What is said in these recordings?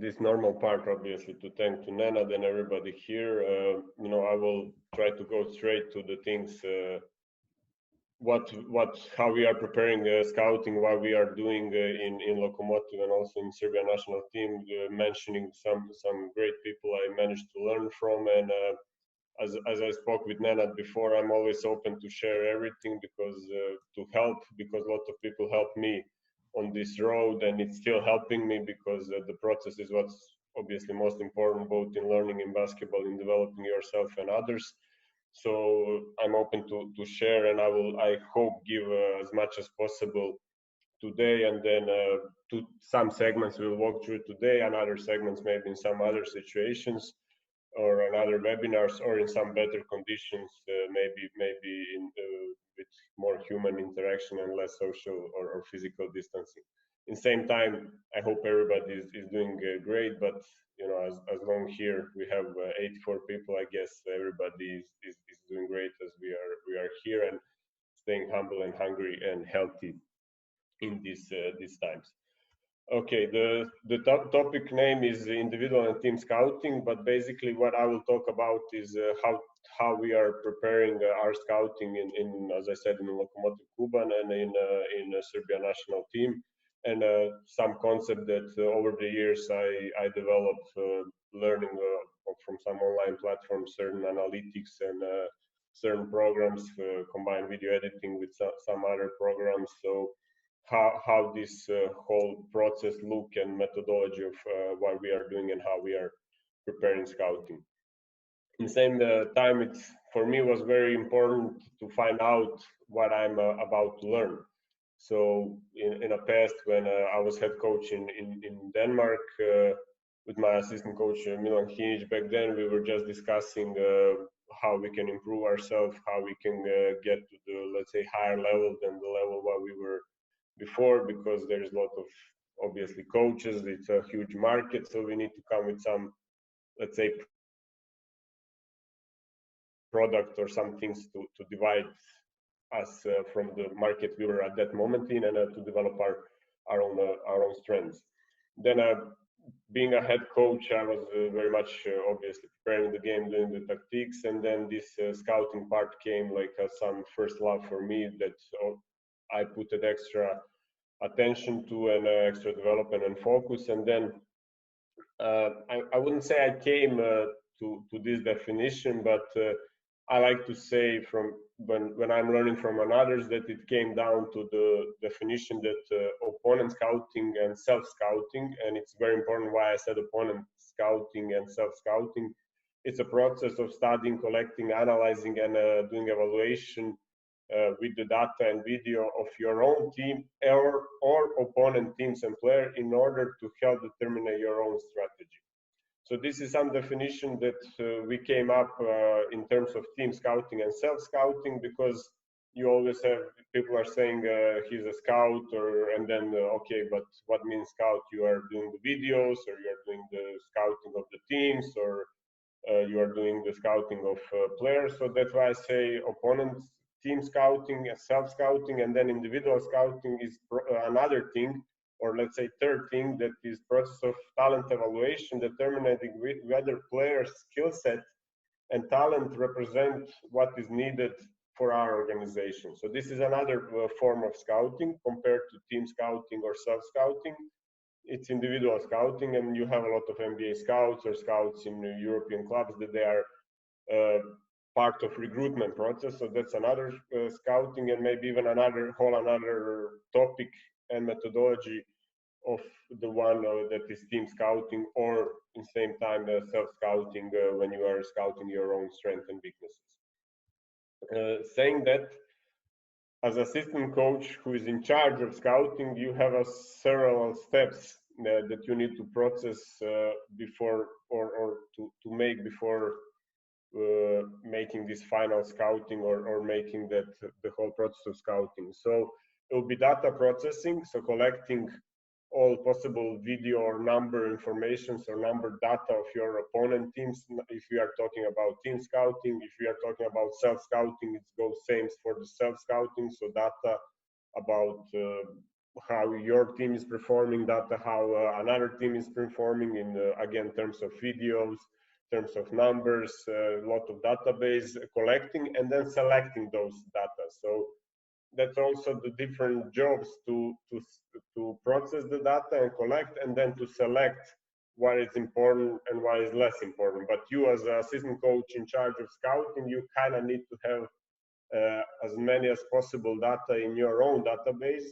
this normal part, obviously, to thank to Nenad and everybody here. You know, I will try to go straight to the things. How we are preparing scouting, what we are doing in Lokomotiv and also in Serbia national team, mentioning some great people I managed to learn from, and as I spoke with Nenad before, I'm always open to share everything because to help, because a lot of people help me on this road, and it's still helping me because the process is what's obviously most important, both in learning in basketball, in developing yourself and others. So I'm open to share, and I hope give as much as possible today, and then to some segments we'll walk through today, and other segments maybe in some other situations or another webinars, or in some better conditions, maybe in with more human interaction and less social or physical distancing. In the same time, I hope everybody is doing great, but you know, as long here we have 84 people, I guess everybody is doing great as we are here and staying humble and hungry and healthy in these times. Okay, the topic name is individual and team scouting, but basically what I will talk about is how we are preparing our scouting in, as I said, in Lokomotiv Kuban and in Serbia national team, and some concept that over the years I developed, learning from some online platforms, certain analytics and certain programs, combined video editing with some other programs. So how this whole process look and methodology of what we are doing and how we are preparing scouting. In the same time, it's for me was very important to find out what I'm about to learn. So in the past, when I was head coach in Denmark with my assistant coach Milan Hinic, back then we were just discussing how we can improve ourselves, how we can get to the, let's say, higher level than the level what we were before, because there's a lot of obviously coaches, it's a huge market, so we need to come with some, let's say, product or some things to divide us from the market we were at that moment in, and to develop our own strengths. Then being a head coach, I was very much obviously preparing the game, doing the tactics, and then this scouting part came like some first love for me that I put an extra attention to and extra development and focus. And then I wouldn't say I came to this definition, but I like to say from when I'm learning from others that it came down to the definition that opponent scouting and self-scouting, and it's very important why I said opponent scouting and self-scouting. It's a process of studying, collecting, analyzing, and doing evaluation with the data and video of your own team or opponent teams and player in order to help determine your own strategy. So this is some definition that we came up in terms of team scouting and self-scouting, because you always have people are saying he's a scout, or and then okay, but what means scout? You are doing the videos, or you are doing the scouting of the teams, or you are doing the scouting of players. So that's why I say opponents, team scouting, self-scouting, and then individual scouting is another thing, or let's say third thing, that is process of talent evaluation, determining whether players' skill set and talent represent what is needed for our organization. So this is another form of scouting compared to team scouting or self-scouting. It's individual scouting, and you have a lot of NBA scouts or scouts in European clubs that they are part of recruitment process. So that's another scouting, and maybe even another topic and methodology of the one that is team scouting, or in the same time self-scouting when you are scouting your own strengths and weaknesses. Saying that, as assistant coach who is in charge of scouting, you have several steps that you need to process before or to make before making this final scouting or making that the whole process of scouting. So it will be data processing, so collecting all possible video or number informations or number data of your opponent teams. If we are talking about team scouting, if we are talking about self-scouting, it goes same for the self-scouting. So data about how your team is performing, data how another team is performing in again terms of videos, terms of numbers, a lot of database collecting and then selecting those data. So that's also the different jobs to process the data and collect, and then to select what is important and what is less important. But you as an assistant coach in charge of scouting, you kind of need to have as many as possible data in your own database.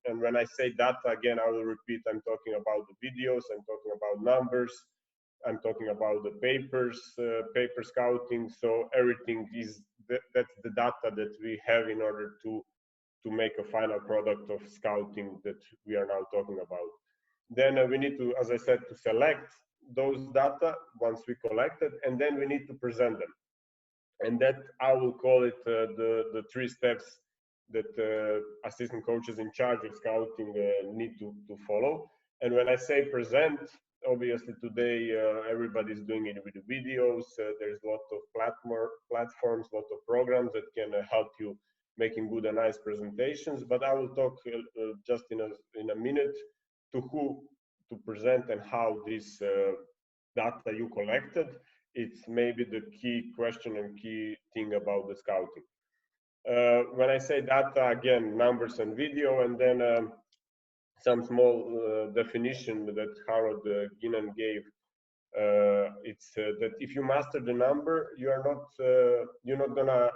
And when I say data, again, I will repeat, I'm talking about the videos, I'm talking about numbers, I'm talking about the papers, paper scouting. So everything is, that's the data that we have in order to make a final product of scouting that we are now talking about. Then we need to, as I said, to select those data once we collect it, and then we need to present them. And that I will call it the 3 steps that assistant coaches in charge of scouting need to follow. And when I say present, obviously today everybody's doing it with the videos. There's a lot of platforms, a lot of programs that can help you making good and nice presentations. But I will talk just in a minute to who to present and how this data you collected. It's maybe the key question and key thing about the scouting. When I say data, again, numbers and video, and then some small definition that Harold Ginnan gave. It's that if you master the number, you're not gonna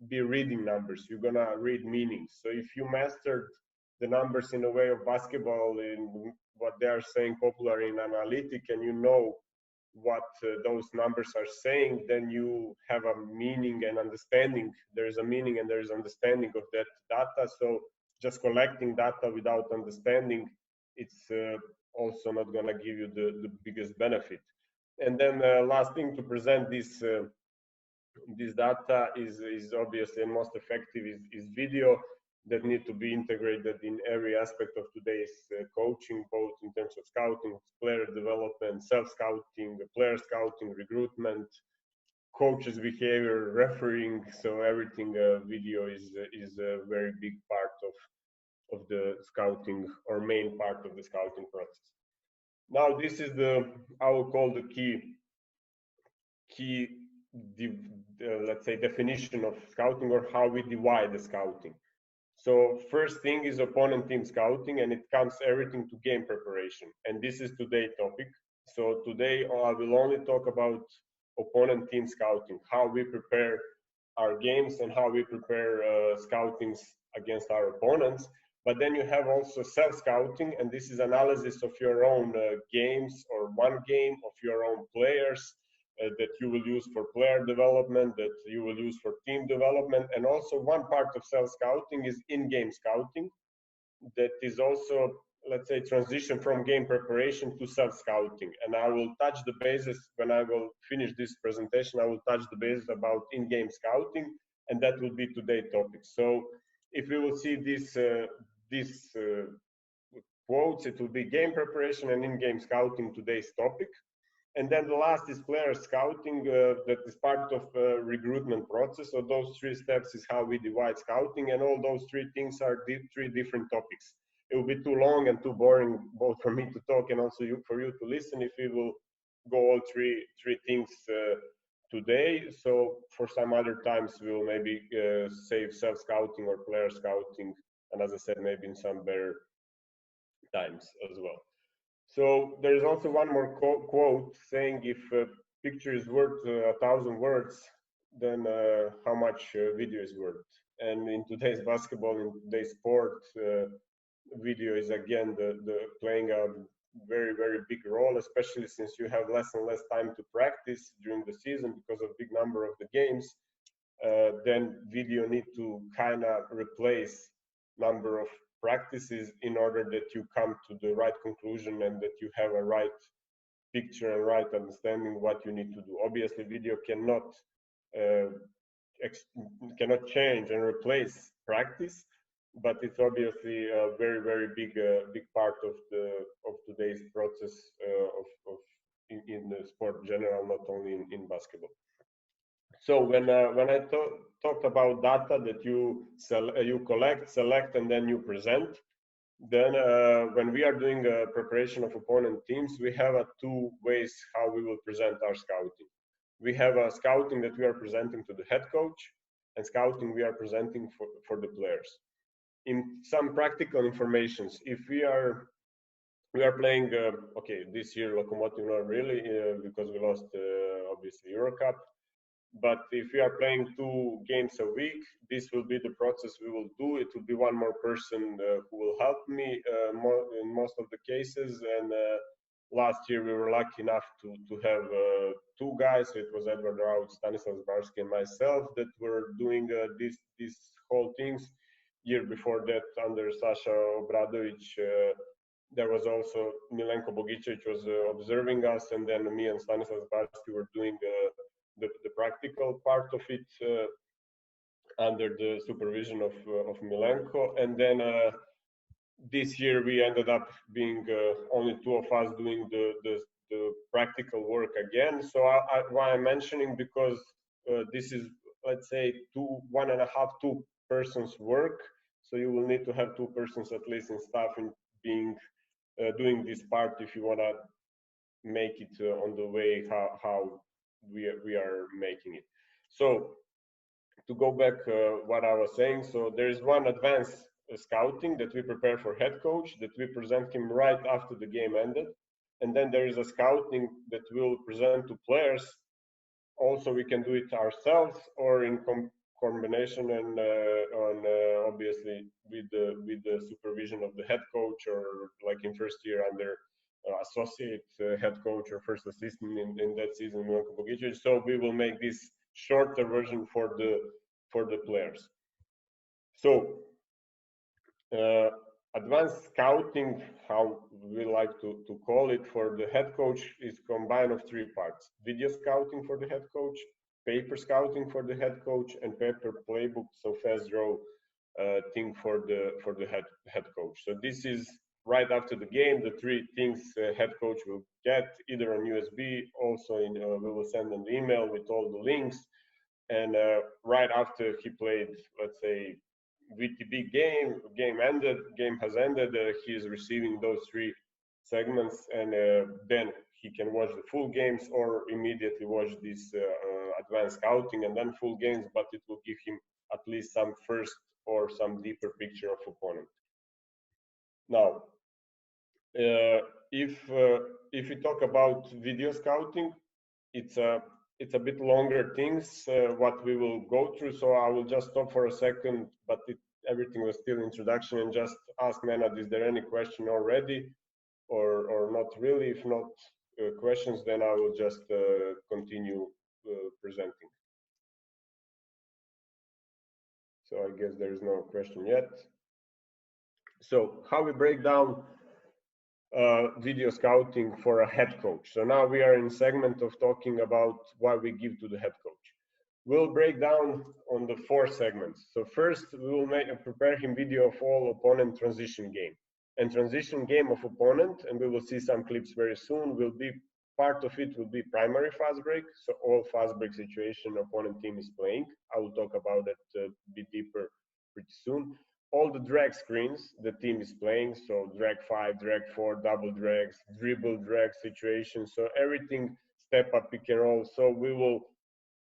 be reading numbers. You're gonna read meanings. So if you mastered the numbers in a way of basketball, in what they are saying popular in analytic, and you know what those numbers are saying, then you have a meaning and understanding. There is a meaning and there is understanding of that data. So just collecting data without understanding, it's also not going to give you the biggest benefit. And then last thing to present this data is obviously and most effective is video that need to be integrated in every aspect of today's coaching, both in terms of scouting, player development, self-scouting, player scouting, recruitment, coaches' behavior, refereeing. So everything video is a very big part of the scouting, or main part of the scouting process. Now this is I will call the key let's say definition of scouting, or how we divide the scouting. So first thing is opponent team scouting, and it comes everything to game preparation. And this is today's topic. So today I will only talk about opponent team scouting, how we prepare our games and how we prepare scoutings against our opponents. But then you have also self-scouting, and this is analysis of your own games, or one game of your own players, that you will use for player development, that you will use for team development. And also one part of self-scouting is in-game scouting, that is also, let's say, transition from game preparation to self-scouting. And I will touch the bases when I will finish this presentation. I will touch the bases about in-game scouting, and that will be today's topic. So if we will see these quotes, it will be game preparation and in-game scouting, today's topic. And then the last is player scouting, that is part of recruitment process. So those 3 steps is how we divide scouting, and all those 3 things are 3 different topics. It will be too long and too boring, both for me to talk and also for you to listen, if we will go all three things today. So for some other times, we'll maybe save self-scouting or player scouting, and as I said, maybe in some better times as well. So there is also one more quote saying, if a picture is worth 1,000 words, then how much video is worth? And in today's basketball, in today's sport, video is again playing a very, very big role, especially since you have less and less time to practice during the season because of big number of the games. Then video need to kind of replace number of practices in order that you come to the right conclusion and that you have a right picture and right understanding what you need to do. Obviously, video cannot change and replace practice, but it's obviously a very, very big part of today's process in the sport in general, not only in basketball. So when I talked about data that you collect, select, and then you present, Then when we are doing a preparation of opponent teams, we have two ways how we will present our scouting. We have a scouting that we are presenting to the head coach, and scouting we are presenting for the players. In some practical informations, if we are playing, okay, this year Lokomotiv not really, because we lost obviously Eurocup. But if we are playing 2 games a week, this will be the process we will do. It will be one more person who will help me in most of the cases. And last year we were lucky enough to have 2 guys. So it was Edward Raut, Stanislav Zbarsky, and myself that were doing these whole things. Year before that, under Sasha Obradovic, there was also Milenko Bogicevic was observing us, and then me and Stanislav Zbarsky were doing the practical part of it under the supervision of Milenko. And then this year we ended up being only 2 of us doing the practical work again. So why I'm mentioning, because this is, let's say, 1.5–2 persons work. So you will need to have 2 persons at least in staff in being doing this part if you want to make it on the way how we are making it. So to go back what I was saying, so there is one advanced scouting that we prepare for head coach that we present him right after the game ended, and then there is a scouting that we'll present to players. Also, we can do it ourselves or in combination and obviously with the supervision of the head coach, or like in first year under associate head coach or first assistant in that season, Milenko Bogicevic. So we will make this shorter version for the players. So advanced scouting, how we like to call it for the head coach, is combined of 3 parts: video scouting for the head coach, paper scouting for the head coach, and paper playbook, so fast draw thing for the head coach. So this is right after the game, the 3 things head coach will get either on USB, also we will send an email with all the links. And right after he played, let's say, VTB game has ended, he is receiving those 3 segments, and then he can watch the full games or immediately watch this advanced scouting and then full games, but it will give him at least some first or some deeper picture of opponent. Now, if we talk about video scouting, it's a bit longer things what we will go through. So I will just stop for a second, but everything was still introduction, and just ask Nenad, is there any question already or not really? If not questions, then I will just continue presenting. So I guess there is no question yet. So how we break down video scouting for a head coach. So now we are in segment of talking about what we give to the head coach. We'll break down on the 4 segments. So first, we will prepare him video of all opponent transition game. And transition game of opponent, and we will see some clips very soon, will be part of it will be primary fast break. So all fast break situation opponent team is playing. I will talk about that a bit deeper pretty soon. All the drag screens the team is playing, so drag 5, drag 4, double drags, dribble drag situations, so everything, step up, pick and roll. So we will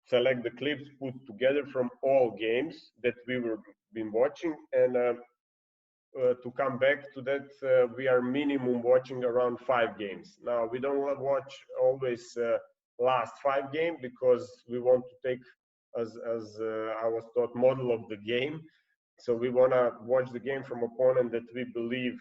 select the clips put together from all games that we were been watching, and to come back to that, we are minimum watching around 5 games. Now we don't watch always last 5 games, because we want to take, as I was taught, model of the game. So we want to watch the game from opponent that we believe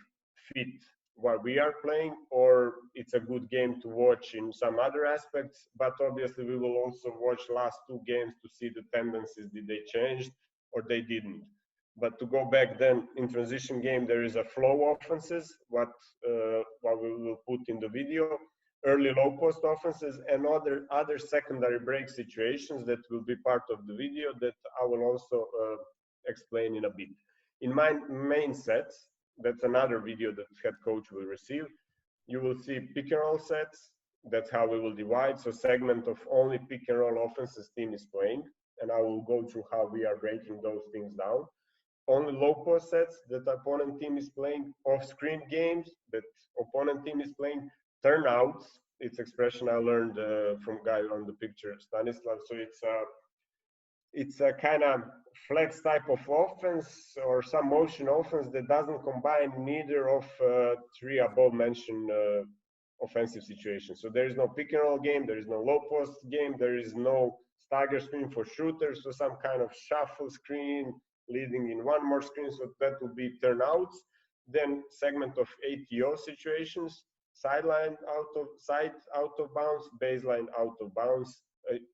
fit what we are playing, or it's a good game to watch in some other aspects. But obviously we will also watch last 2 games to see the tendencies, did they change or they didn't. But to go back then, in transition game, there is a flow offenses, what we will put in the video, early low post offenses, and other secondary break situations that will be part of the video that I will also explain in a bit. In my main sets, that's another video that head coach will receive, you will see pick and roll sets. That's how we will divide. So segment of only pick and roll offenses team is playing, and I will go through how we are breaking those things down. only low post sets that opponent team is playing, off-screen games that opponent team is playing, turnouts. It's expression I learned from guy on the picture, Stanislav. So it's a kind of flex type of offense or some motion offense that doesn't combine neither of three above mentioned offensive situations. So there is no pick and roll game, there is no low post game, there is no stagger screen for shooters, so some kind of shuffle screen leading in one more screen, so that would be turnouts. Then segment of ATO situations, sideline out of bounds, baseline out of bounds,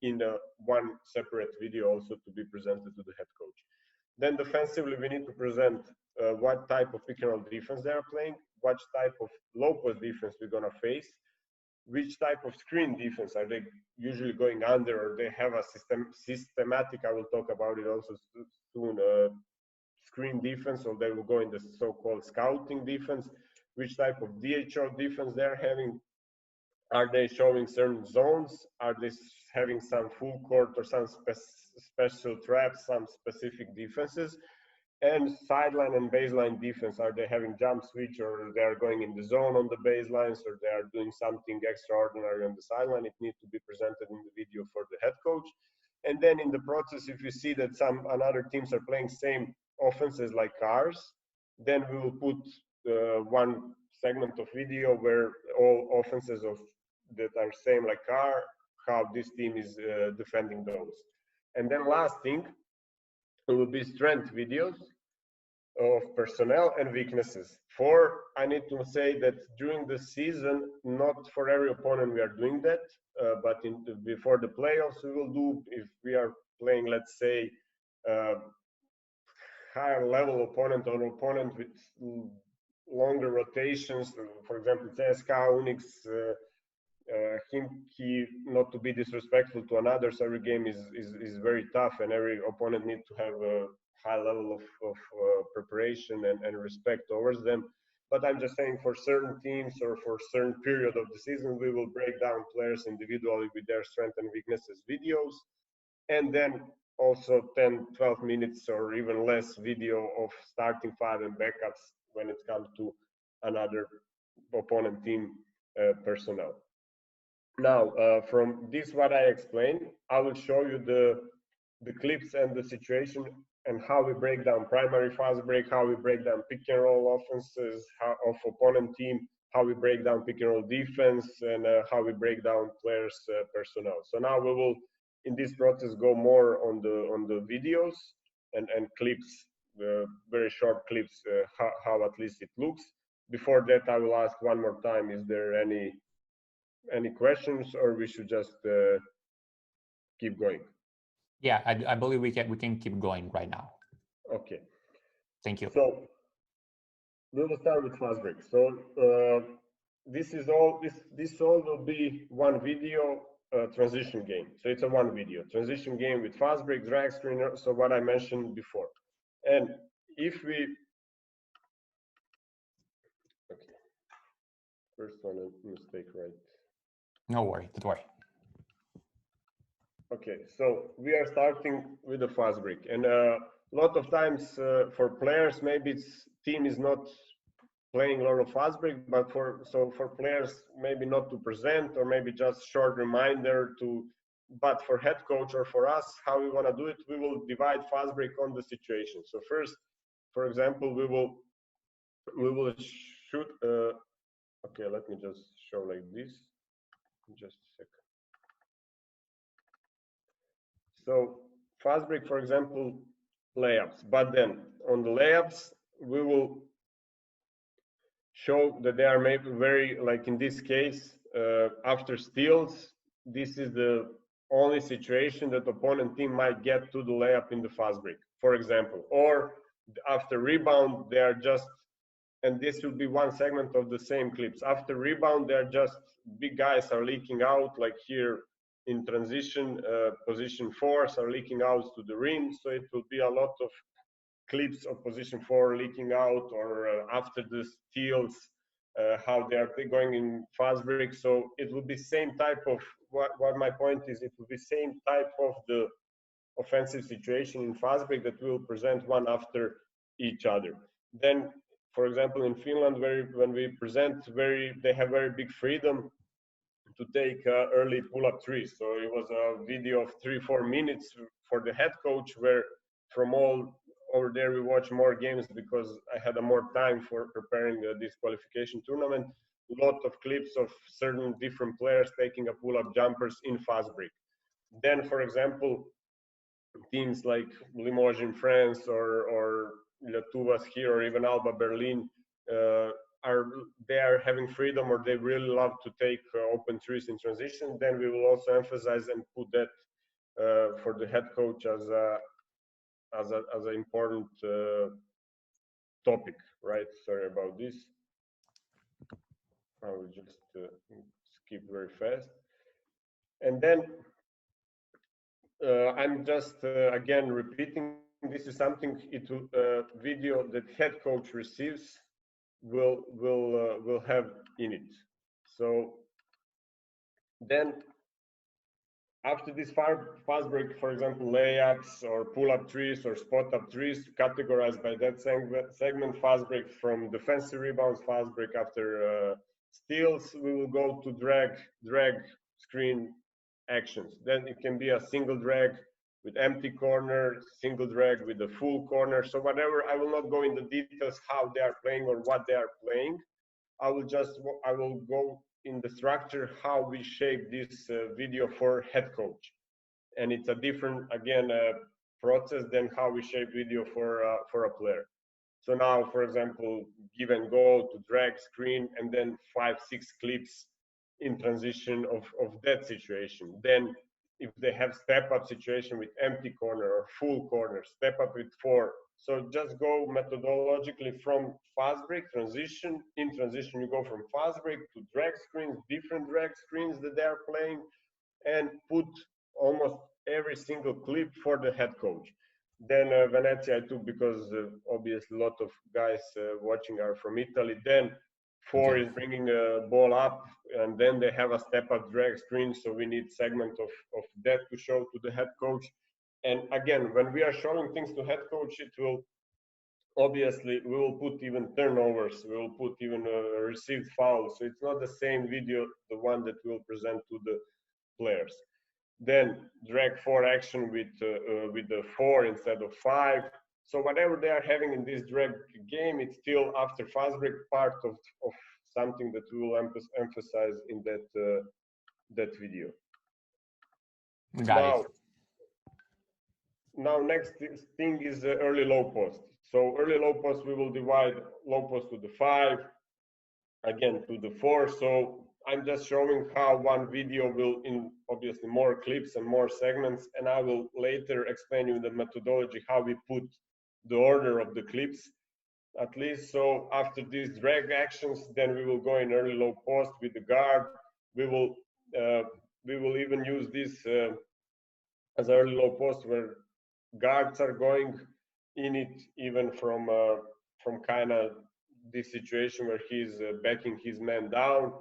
in one separate video also to be presented to the head coach. Then defensively, we need to present what type of pick and roll defense they are playing, what type of low post defense we're going to face, which type of screen defense are they usually going under, or they have a systematic, I will talk about it also soon, screen defense, or they will go in the so-called scouting defense, which type of DHO defense they're having. Are they showing certain zones? Are they having some full court or some special traps, some specific defenses? And sideline and baseline defense, are they having jump switch, or they are going in the zone on the baselines, or they are doing something extraordinary on the sideline? It needs to be presented in the video for the head coach. And then in the process, if you see that another teams are playing same offenses like ours, then we will put one segment of video where all offenses that are same like ours, how this team is defending those. And then last thing, it will be strength videos of personnel and weaknesses. I need to say that during the season, not for every opponent we are doing that, but before the playoffs, we will do, if we are playing, let's say, higher level opponent or opponent with longer rotations, for example, CSKA, Unix, Himki, not to be disrespectful to another, so every game is very tough, and every opponent needs to have a high level of preparation and respect towards them. But I'm just saying, for certain teams or for certain period of the season, we will break down players individually with their strengths and weaknesses videos, and then also 10, 12 minutes or even less video of starting five and backups when it comes to another opponent team personnel. Now, from this, what I explained, I will show you the clips and the situation and how we break down primary fast break, how we break down pick and roll offenses of opponent team, how we break down pick and roll defense, and how we break down players' personnel. So now we will, in this process, go more on the videos and clips, very short clips, how at least it looks. Before that, I will ask one more time: is there any questions, or we should just keep going? Yeah, I believe we can keep going right now. Okay. Thank you. So we will start with fast break. So this all will be one video transition game. So it's a one video transition game with fast break, drag screener. So what I mentioned before. And if we, okay, first one, a mistake, right? No worry, don't worry. Okay, so we are starting with the fast break, and a lot of times for players, maybe team is not playing a lot of fast break, but for players maybe not to present, or maybe just short reminder to. But for head coach or for us, how we want to do it, we will divide fast break on the situation. So first, for example, we will shoot. Okay, let me just show like this. Just a second. So fast break, for example, layups. But then on the layups, we will show that they are maybe very, like in this case, after steals, this is the only situation that opponent team might get to the layup in the fast break, for example. Or after rebound, they are just, and this will be one segment of the same clips. After rebound, they are just, big guys are leaking out, like here, in transition, position 4s are leaking out to the rim, so it will be a lot of clips of position 4 leaking out, or after the steals, how they are going in fast break. So it will be same type of, what my point is, it will be same type of the offensive situation in fast break that we will present one after each other. Then, for example, in Finland, when we present, they have very big freedom to take early pull-up threes. So it was a video of 3-4 minutes for the head coach, where from all over there we watch more games because I had more time for preparing this qualification tournament. A lot of clips of certain different players taking a pull-up jumpers in fast break. Then, for example, teams like Limoges in France or Le Tuvas here or even Alba Berlin they are having freedom, or they really love to take open threes in transition. Then we will also emphasize and put that for the head coach as an important topic, right? Sorry about this. I will just skip very fast. And then I'm just again repeating, this is something video that head coach receives will have in it. So then after this fast break, for example, layups or pull-up threes or spot-up threes, categorized by that segment, fast break from defensive rebounds, fast break after steals, we will go to drag screen actions. Then it can be a single drag with empty corner, single drag with a full corner. So whatever, I will not go in the details how they are playing or what they are playing. I will go in the structure how we shape this video for head coach, and it's a different again process than how we shape video for a player. So now, for example, give and go to drag screen, and then 5-6 clips in transition of that situation. Then if they have step up situation with empty corner or full corner, step up with 4. So just go methodologically from fast break transition. In transition, you go from fast break to drag screens, different drag screens that they are playing, and put almost every single clip for the head coach. Then Venezia I took because obviously a lot of guys watching are from Italy. Then 4 is bringing the ball up, and then they have a step-up drag screen, so we need segment of that to show to the head coach. And again, when we are showing things to head coach, it will obviously, we will put even turnovers, we will put even received fouls, so it's not the same video, the one that we'll present to the players. Then drag 4 action with the 4 instead of 5. So whatever they are having in this drag game, it's still after fast break part of something that we will emphasize in that video. Now next thing is early low post. So early low post, we will divide low post to the 5, again to the 4. So I'm just showing how one video will in obviously more clips and more segments, and I will later explain you the methodology how we put the order of the clips at least. So after these drag actions, then we will go in early low post with the guard. We will even use this as early low post where guards are going in it even from kind of this situation where he's backing his man down.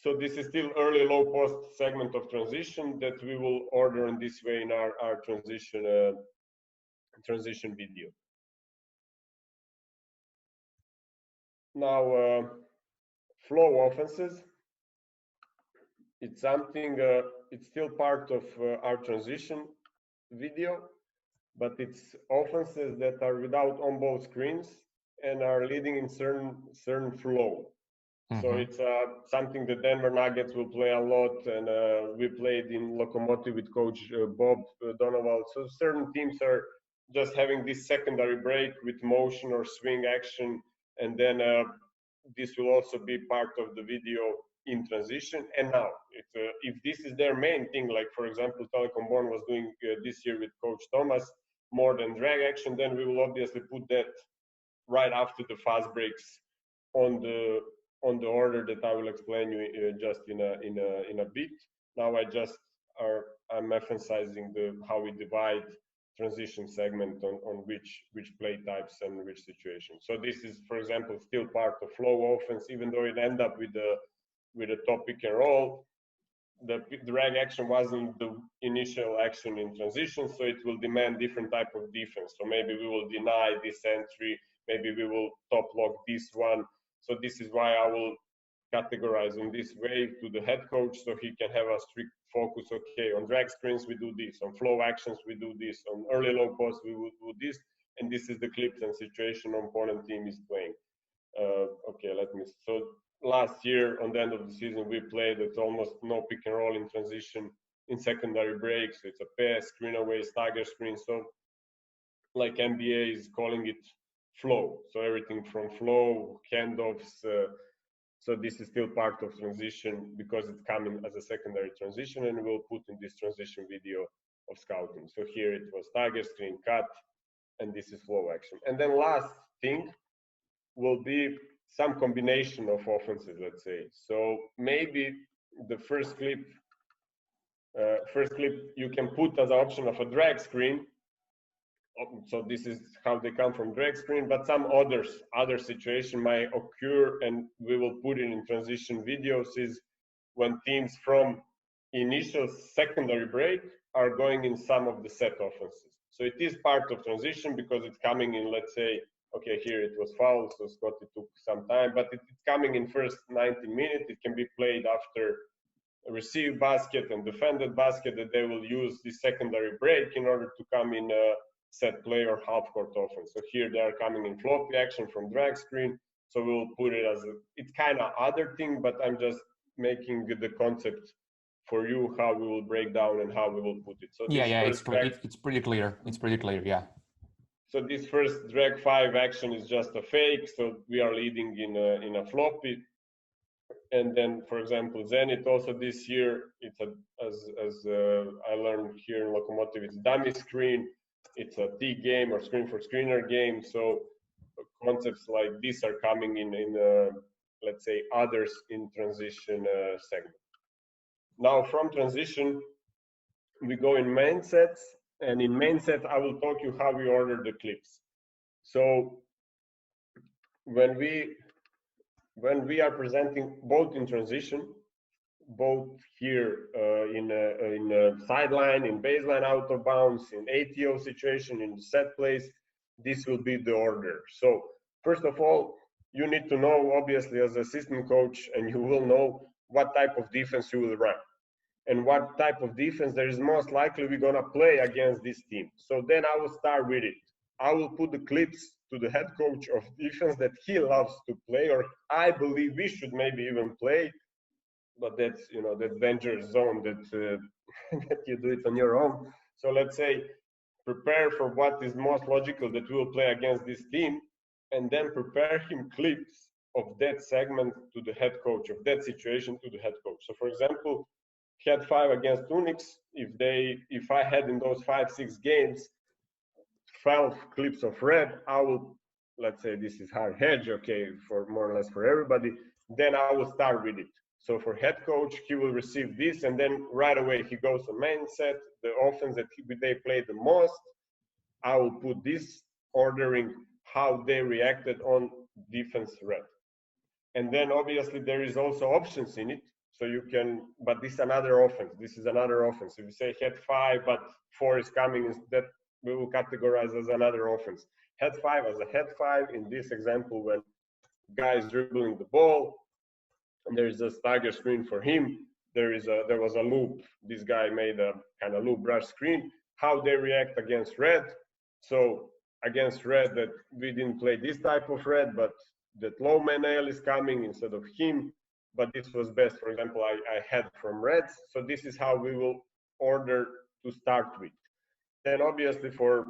So this is still early low post segment of transition that we will order in this way in our transition video. Now, flow offenses. It's something, it's still part of our transition video, but it's offenses that are without on-ball screens and are leading in certain flow. So it's something that Denver Nuggets will play a lot, and we played in Lokomotiv with coach Bob Donoval. So certain teams are just having this secondary break with motion or swing action, and then this will also be part of the video in transition. And now, if this is their main thing, like for example, Telecom Born was doing this year with coach Thomas, more than drag action, then we will obviously put that right after the fast breaks on the order that I will explain you just in a bit. Now I'm emphasizing how we divide transition segment on which play types and which situations. So this is, for example, still part of flow offense, even though it end up with a top pick and roll. the drag action wasn't the initial action in transition, so it will demand different type of defense. So maybe we will deny this entry, maybe we will top lock this one. So this is why I will categorize in this way to the head coach, so he can have a strict focus. Okay, on drag screens we do this, on flow actions we do this, on early low post we will do this, and this is the clips and situation opponent team is playing. Okay, so last year on the end of the season we played at almost no pick and roll in transition in secondary breaks. It's a pass, screen away, stagger screen. So like NBA is calling it flow. So everything from flow, handoffs. So this is still part of transition because it's coming as a secondary transition, and we'll put in this transition video of scouting. So here it was stagger screen, cut, and this is flow action. And then last thing will be some combination of offenses, let's say. So maybe the first clip you can put as an option of a drag screen. So this is how they come from drag screen, but some other situation might occur, and we will put it in transition videos, is when teams from initial secondary break are going in some of the set offenses. So it is part of transition because it's coming in, let's say, okay, here it was foul, so Scotty took some time, but it's coming in first 90 minutes. It can be played after a received basket and defended basket, that they will use the secondary break in order to come in a set play or half court offense. So here they are coming in floppy action from drag screen. So we'll put it as it's kind of other thing, but I'm just making the concept for you how we will break down and how we will put it. So it's pretty clear. It's pretty clear, yeah. So this first drag 5 action is just a fake. So we are leading in a floppy. And then, for example, Zenit also this year, it's as I learned here in Lokomotiv, it's dummy screen. It's a T game or screen for screener game. So concepts like this are coming in let's say, others in transition segment. Now from transition, we go in main sets. And in main set, I will talk you how we order the clips. So when we are presenting both in transition, both here in sideline, in baseline out of bounds, in ATO situation, in set plays, this will be the order. So first of all, you need to know, obviously, as assistant coach, and you will know what type of defense you will run and what type of defense there is most likely we're going to play against this team. So then I will start with it. I will put the clips to the head coach of defense that he loves to play, or I believe we should maybe even play, but that's, that dangerous zone that that you do it on your own. So let's say prepare for what is most logical that we will play against this team, and then prepare him clips of that segment to the head coach, of that situation to the head coach. So for example, head 5 against Unix, if I had in those 5-6 games 12 clips of red, I will, let's say this is hard hedge, okay, for more or less for everybody, then I will start with it. So for head coach, he will receive this, and then right away he goes to main set, the offense that they play the most. I will put this ordering how they reacted on defense red. And then obviously there is also options in it. So you can, but this is another offense. This is another offense. If you say head 5, but 4 is coming, that we will categorize as another offense. Head 5 as a head 5 in this example, when guy is dribbling the ball, and there is a stagger screen for him. There was a loop. This guy made a kind of loop brush screen. How they react against red. So against red, that we didn't play this type of red, but that low man nail is coming instead of him. But this was best, for example, I had from reds. So this is how we will order to start with. Then obviously for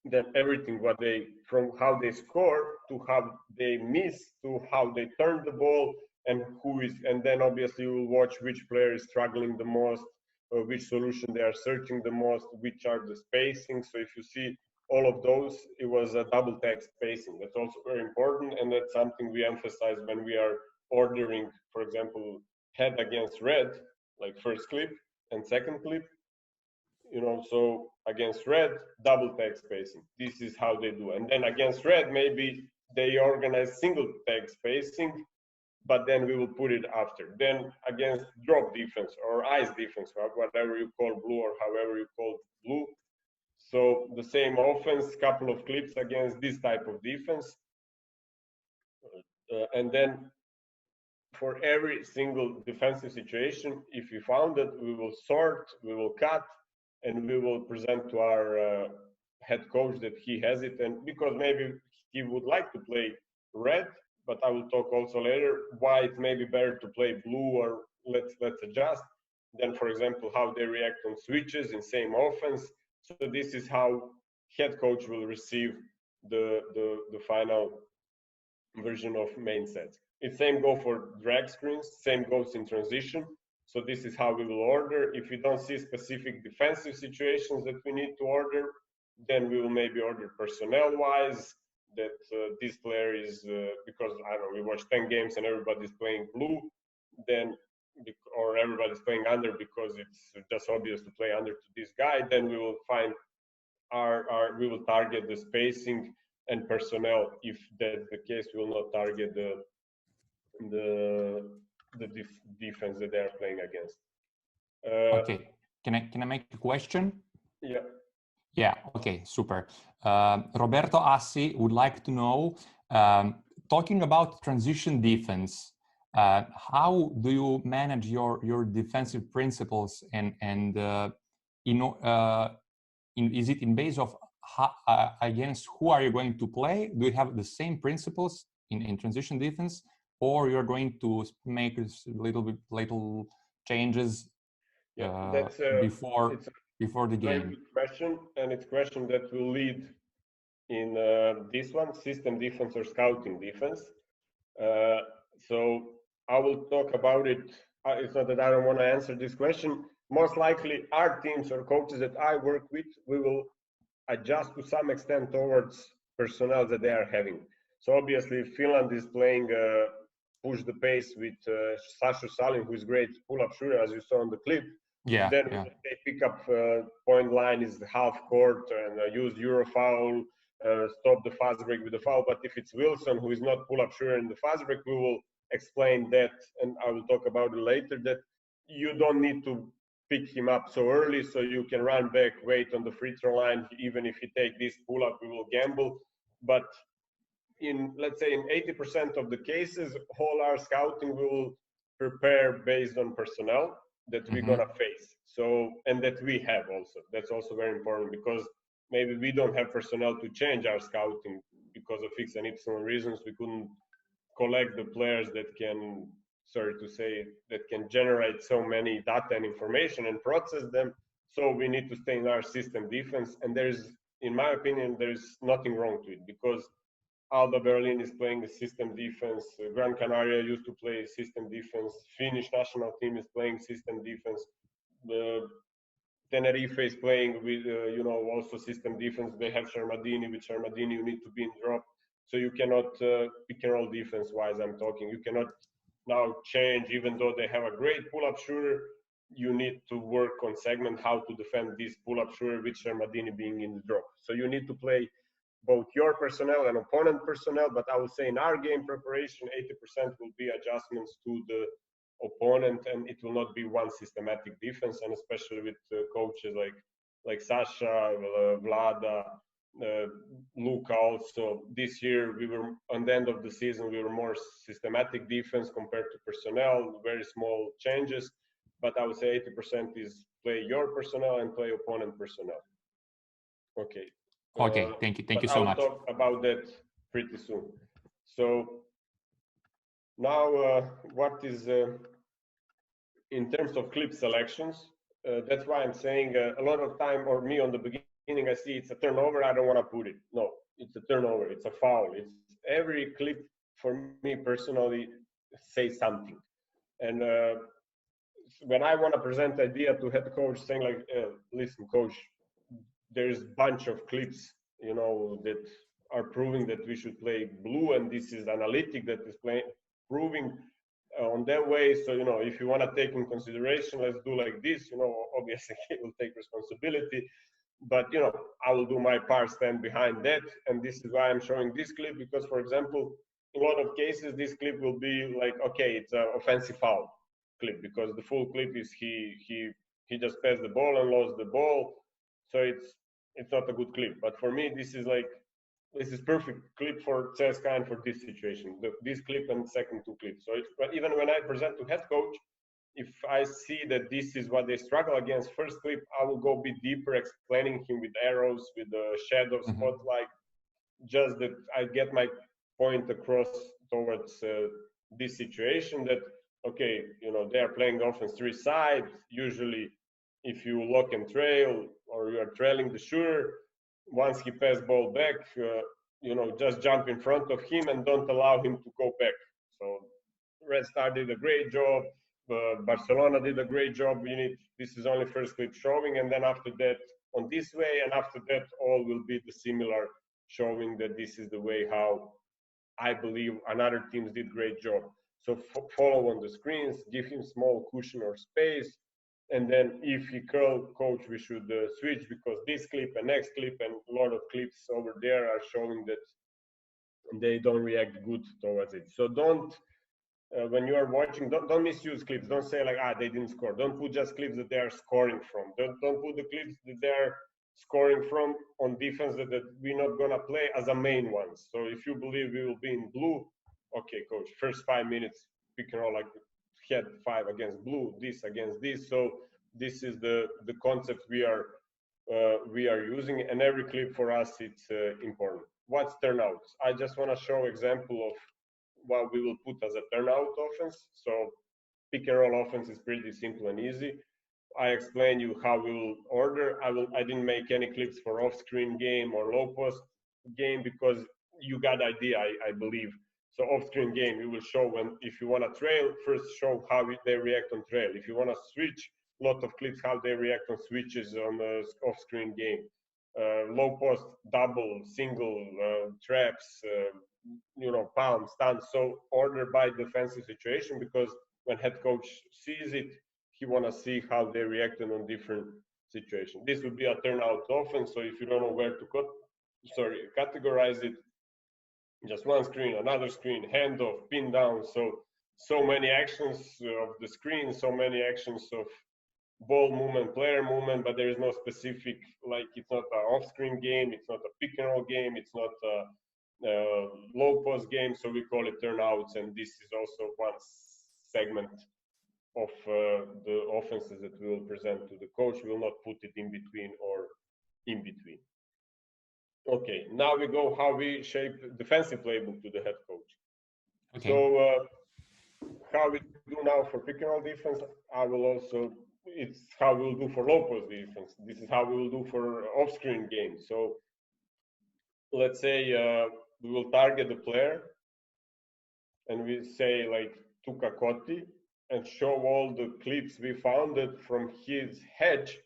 then everything, what they, from how they score to how they miss to how they turn the ball, and who is, and then obviously you will watch which player is struggling the most, or which solution they are searching the most, which are the spacing. So if you see all of those, it was a double tag spacing. That's also very important, and that's something we emphasize when we are ordering, for example, head against red, like first clip and second clip. So against red, double tag spacing. This is how they do. And then against red, maybe they organize single tag spacing, but then we will put it after. Then against drop defense or ice defense, whatever you call blue or however you call blue. So the same offense, couple of clips against this type of defense. And then for every single defensive situation, if we found it, we will sort, we will cut, and we will present to our head coach that he has it. And because maybe he would like to play red, but I will talk also later why it may be better to play blue, or let's adjust. Then, for example, how they react on switches in same offense. So this is how head coach will receive the final version of main sets. It same go for drag screens, same goes in transition. So this is how we will order. If we don't see specific defensive situations that we need to order, then we will maybe order personnel-wise, that this player is, because, I don't know, we watch 10 games and everybody's playing blue, then, or everybody's playing under because it's just obvious to play under to this guy, then we will find we will target the spacing and personnel. If that's the case, we will not target the defense that they are playing against. Okay, can I make a question? Yeah. Yeah, okay, super. Roberto Assi would like to know, talking about transition defense, how do you manage your defensive principles, and is it in base of against who are you going to play? Do you have the same principles in transition defense, or you're going to make little changes before the game? Very good question, and it's a question that will lead in this one, system defense or scouting defense. So I will talk about it. It's not that I don't want to answer this question. Most likely our teams or coaches that I work with, we will adjust to some extent towards personnel that they are having. So obviously Finland is playing push the pace with Sasha Salin, who is great pull-up shooter, as you saw on the clip. Yeah. Then they pick up point line is the half court and use Euro foul, stop the fast break with the foul. But if it's Wilson, who is not pull-up shooter in the fast break, we will explain that, and I will talk about it later, that you don't need to pick him up so early, so you can run back, wait on the free throw line. Even if he take this pull-up, we will gamble. But in, let's say, in 80% of the cases, whole our scouting will prepare based on personnel that we're gonna face. So, and that we have also. That's also very important, because maybe we don't have personnel to change our scouting because of X and Y reasons. We couldn't collect the players that can, sorry to say, that can generate so many data and information and process them. So we need to stay in our system defense. And there's, in my opinion, there's nothing wrong to it, because Alba Berlin is playing the system defense. Gran Canaria used to play system defense. Finnish national team is playing system defense. Tenerife is playing with, also system defense. They have Shermadini. With Shermadini, you need to be in drop. So you cannot pick and roll defense-wise, I'm talking. You cannot now change, even though they have a great pull-up shooter. You need to work on segment how to defend this pull-up shooter with Shermadini being in the drop. So you need to play both your personnel and opponent personnel. But I would say in our game preparation, 80% will be adjustments to the opponent, and it will not be one systematic defense. And especially with coaches like Sasha, Vlada, Luka also. This year we were, on the end of the season, we were more systematic defense compared to personnel, very small changes. But I would say 80% is play your personnel and play opponent personnel. Okay. Okay, thank you so much. I'll talk about that pretty soon. So now what is, in terms of clip selections, that's why I'm saying a lot of time, or me on the beginning, I see it's a turnover, I don't want to put it. No, it's a turnover, it's a foul. It's every clip for me personally says something. And when I want to present idea to head coach saying like, listen, coach, there's a bunch of clips, that are proving that we should play blue, and this is analytic that is proving on that way. So, if you want to take in consideration, let's do like this, obviously he will take responsibility, but, I will do my part, stand behind that. And this is why I'm showing this clip, because, for example, in a lot of cases, this clip will be like, okay, it's an offensive foul clip, because the full clip is he just passed the ball and lost the ball, so it's not a good clip. But for me, this is perfect clip for CSKA and for this situation. This clip and second two clips. So but even when I present to head coach, if I see that this is what they struggle against, first clip, I will go a bit deeper, explaining him with arrows, with the shadow spotlight, just that I get my point across towards this situation that, okay, they are playing offense three sides. Usually, if you lock and trail or you are trailing the shooter, once he pass ball back, just jump in front of him and don't allow him to go back. So Red Star did a great job. Barcelona did a great job. This is only first clip showing, and then after that on this way, and after that all will be the similar, showing that this is the way how I believe another teams did great job. So follow on the screens, give him small cushion or space, and then if he curl, coach, we should switch, because this clip and next clip and a lot of clips over there are showing that they don't react good towards it. So don't, when you are watching, don't misuse clips. Don't say like, they didn't score. Don't put just clips that they are scoring from. Don't put the clips that they are scoring from on defense that we're not gonna play as a main ones. So if you believe we will be in blue, okay, coach, first 5 minutes pick and roll, like head 5 against blue, this against this. So this is the concept we are using, and every clip for us it's important. What's turnouts? I just want to show example of what we will put as a turnout offense. So pick and roll offense is pretty simple and easy. I explain you how we will order. I didn't make any clips for off-screen game or low post game, because you got idea, I believe. So off-screen game, you will show if you want to trail, first show how they react on trail. If you want to switch, lot of clips how they react on switches on the off-screen game. Low post, double, single, traps, palm, stance. So order by defensive situation, because when head coach sees it, he want to see how they reacted on different situations. This would be a turnout offense. So if you don't know where to categorize it, just one screen, another screen, handoff, pin down. So many actions of the screen, so many actions of ball movement, player movement, but there is no specific, like it's not an off-screen game, it's not a pick and roll game, it's not a low post game. So we call it turnouts, and this is also one segment of the offenses that we will present to the coach. We will not put it in between or in between. Okay, now we go how we shape defensive playbook to the head coach. Okay. So how we do now for pick and roll defense, it's how we'll do for low post defense. This is how we will do for off-screen games. So let's say we will target the player and we say like Tuka Kotti, and show all the clips we found from his hedge.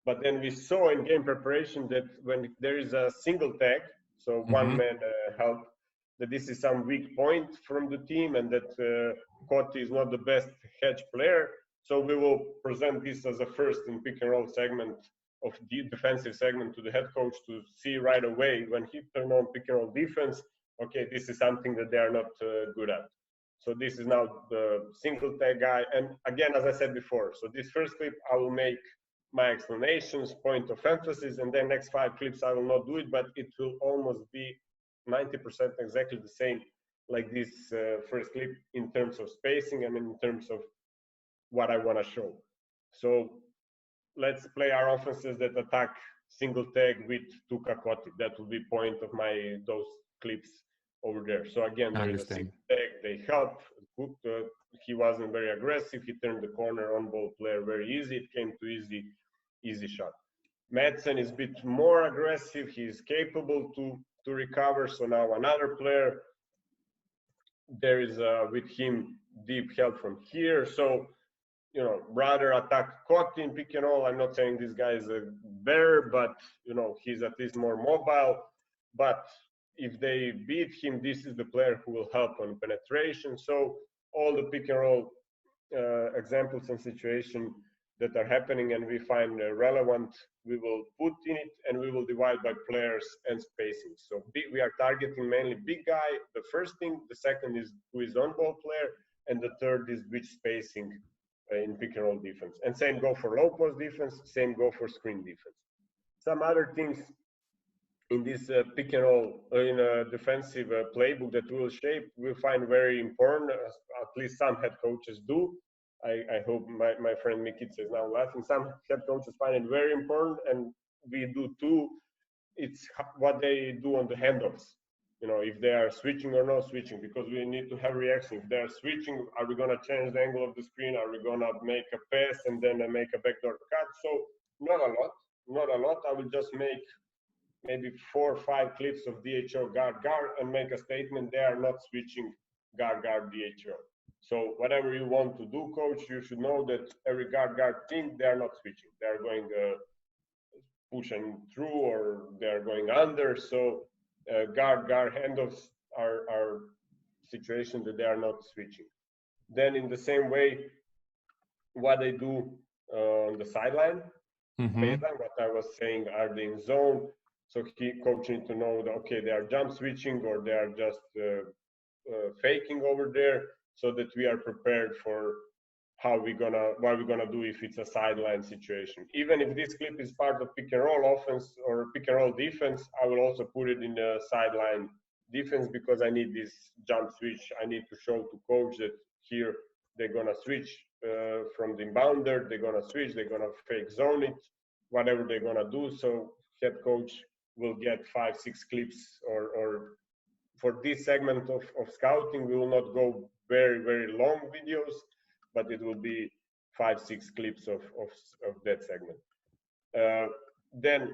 But then we saw in game preparation that when there is a single tag, so one man help, that this is some weak point from the team, and that Kotti is not the best hedge player. So we will present this as a first in pick and roll segment of the defensive segment to the head coach, to see right away when he turn on pick and roll defense, okay, this is something that they are not good at. So this is now the single tag guy. And again, as I said before, so this first clip, I will make my explanations, point of emphasis, and then next 5 clips, I will not do it, but it will almost be 90% exactly the same like this first clip in terms of spacing and in terms of what I want to show. So let's play our offenses that attack single tag with Tuka Kotti. That will be point of those clips over there. So again, there is a single tag, they help. He wasn't very aggressive. He turned the corner on ball player very easy. It came to easy shot. Madsen is a bit more aggressive. He is capable to recover. So now another player, there is with him deep help from here. So, rather attack Kotti in pick and roll. I'm not saying this guy is better, but he's at least more mobile. But if they beat him, this is the player who will help on penetration. So all the pick and roll examples and situation that are happening and we find relevant, we will put in it, and we will divide by players and spacing. So we are targeting mainly big guy, the first thing, the second is who is on-ball player, and the third is which spacing in pick and roll defense. And same go for low post defense, same go for screen defense. Some other things in this pick and roll, in a defensive playbook that we will shape, we find very important, at least some head coaches do. I hope my friend Mikica is now laughing. Some head coaches find it very important, and we do too. It's what they do on the handoffs. You know, if they are switching or not switching, because we need to have reaction. If they are switching, are we going to change the angle of the screen? Are we going to make a pass and then make a backdoor cut? So not a lot, not a lot. I will just make maybe 4 or 5 clips of DHO guard guard and make a statement. They are not switching guard guard DHO. So whatever you want to do, coach, you should know that every guard guard thing, they are not switching. They are going pushing through, or they are going under. So guard guard handoffs are situations that they are not switching. Then in the same way, what they do on the sideline, baseline, what I was saying, are they in zone? So coach need to know that, okay, they are jump switching or they are just faking over there, so that we are prepared for what we're gonna do if it's a sideline situation. Even if this clip is part of pick and roll offense or pick and roll defense, I will also put it in the sideline defense, because I need this jump switch. I need to show to coach that here they're gonna switch from the inbounder, they're gonna switch, they're gonna fake zone it, whatever they're gonna do. So head coach will get 5-6 clips, or for this segment of scouting, we will not go very long videos, but it will be 5-6 clips of that segment. Then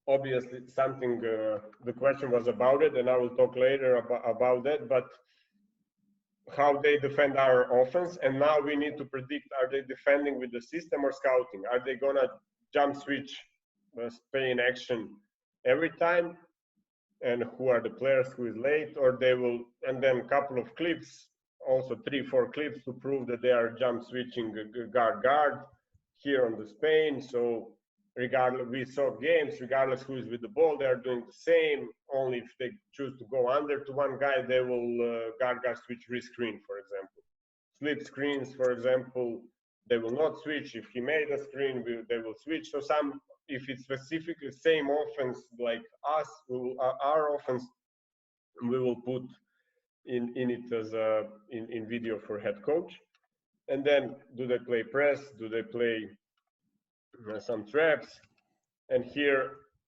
obviously something, the question was about it, and I will talk later about that, but how they defend our offense. And now we need to predict, are they defending with the system or scouting? Are they gonna jump switch, stay in action every time, and who are the players who is late, or they will, and then a couple of clips, also 3-4 clips to prove that they are jump switching guard here on the Spain. So regardless, we saw games, regardless who is with the ball, they are doing the same. Only if they choose to go under to one guy, they will guard switch re-screen, for example. Slip screens, for example, they will not switch. If he made a screen, they will switch. So some, if it's specifically same offense like us, our offense, we will put in it as in video for head coach. And then, do they play press? Do they play some traps? And here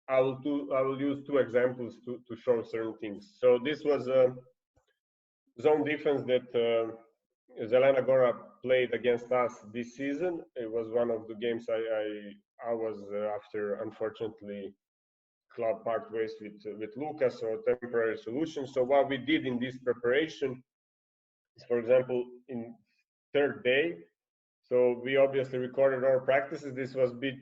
I will use 2 examples to show certain things. So this was a zone defense that Zelena Gora played against us this season. It was one of the games I was after, unfortunately, club part ways with Lucas, or temporary solution. So what we did in this preparation is, for example, in 3rd day, so we obviously recorded our practices. This was a bit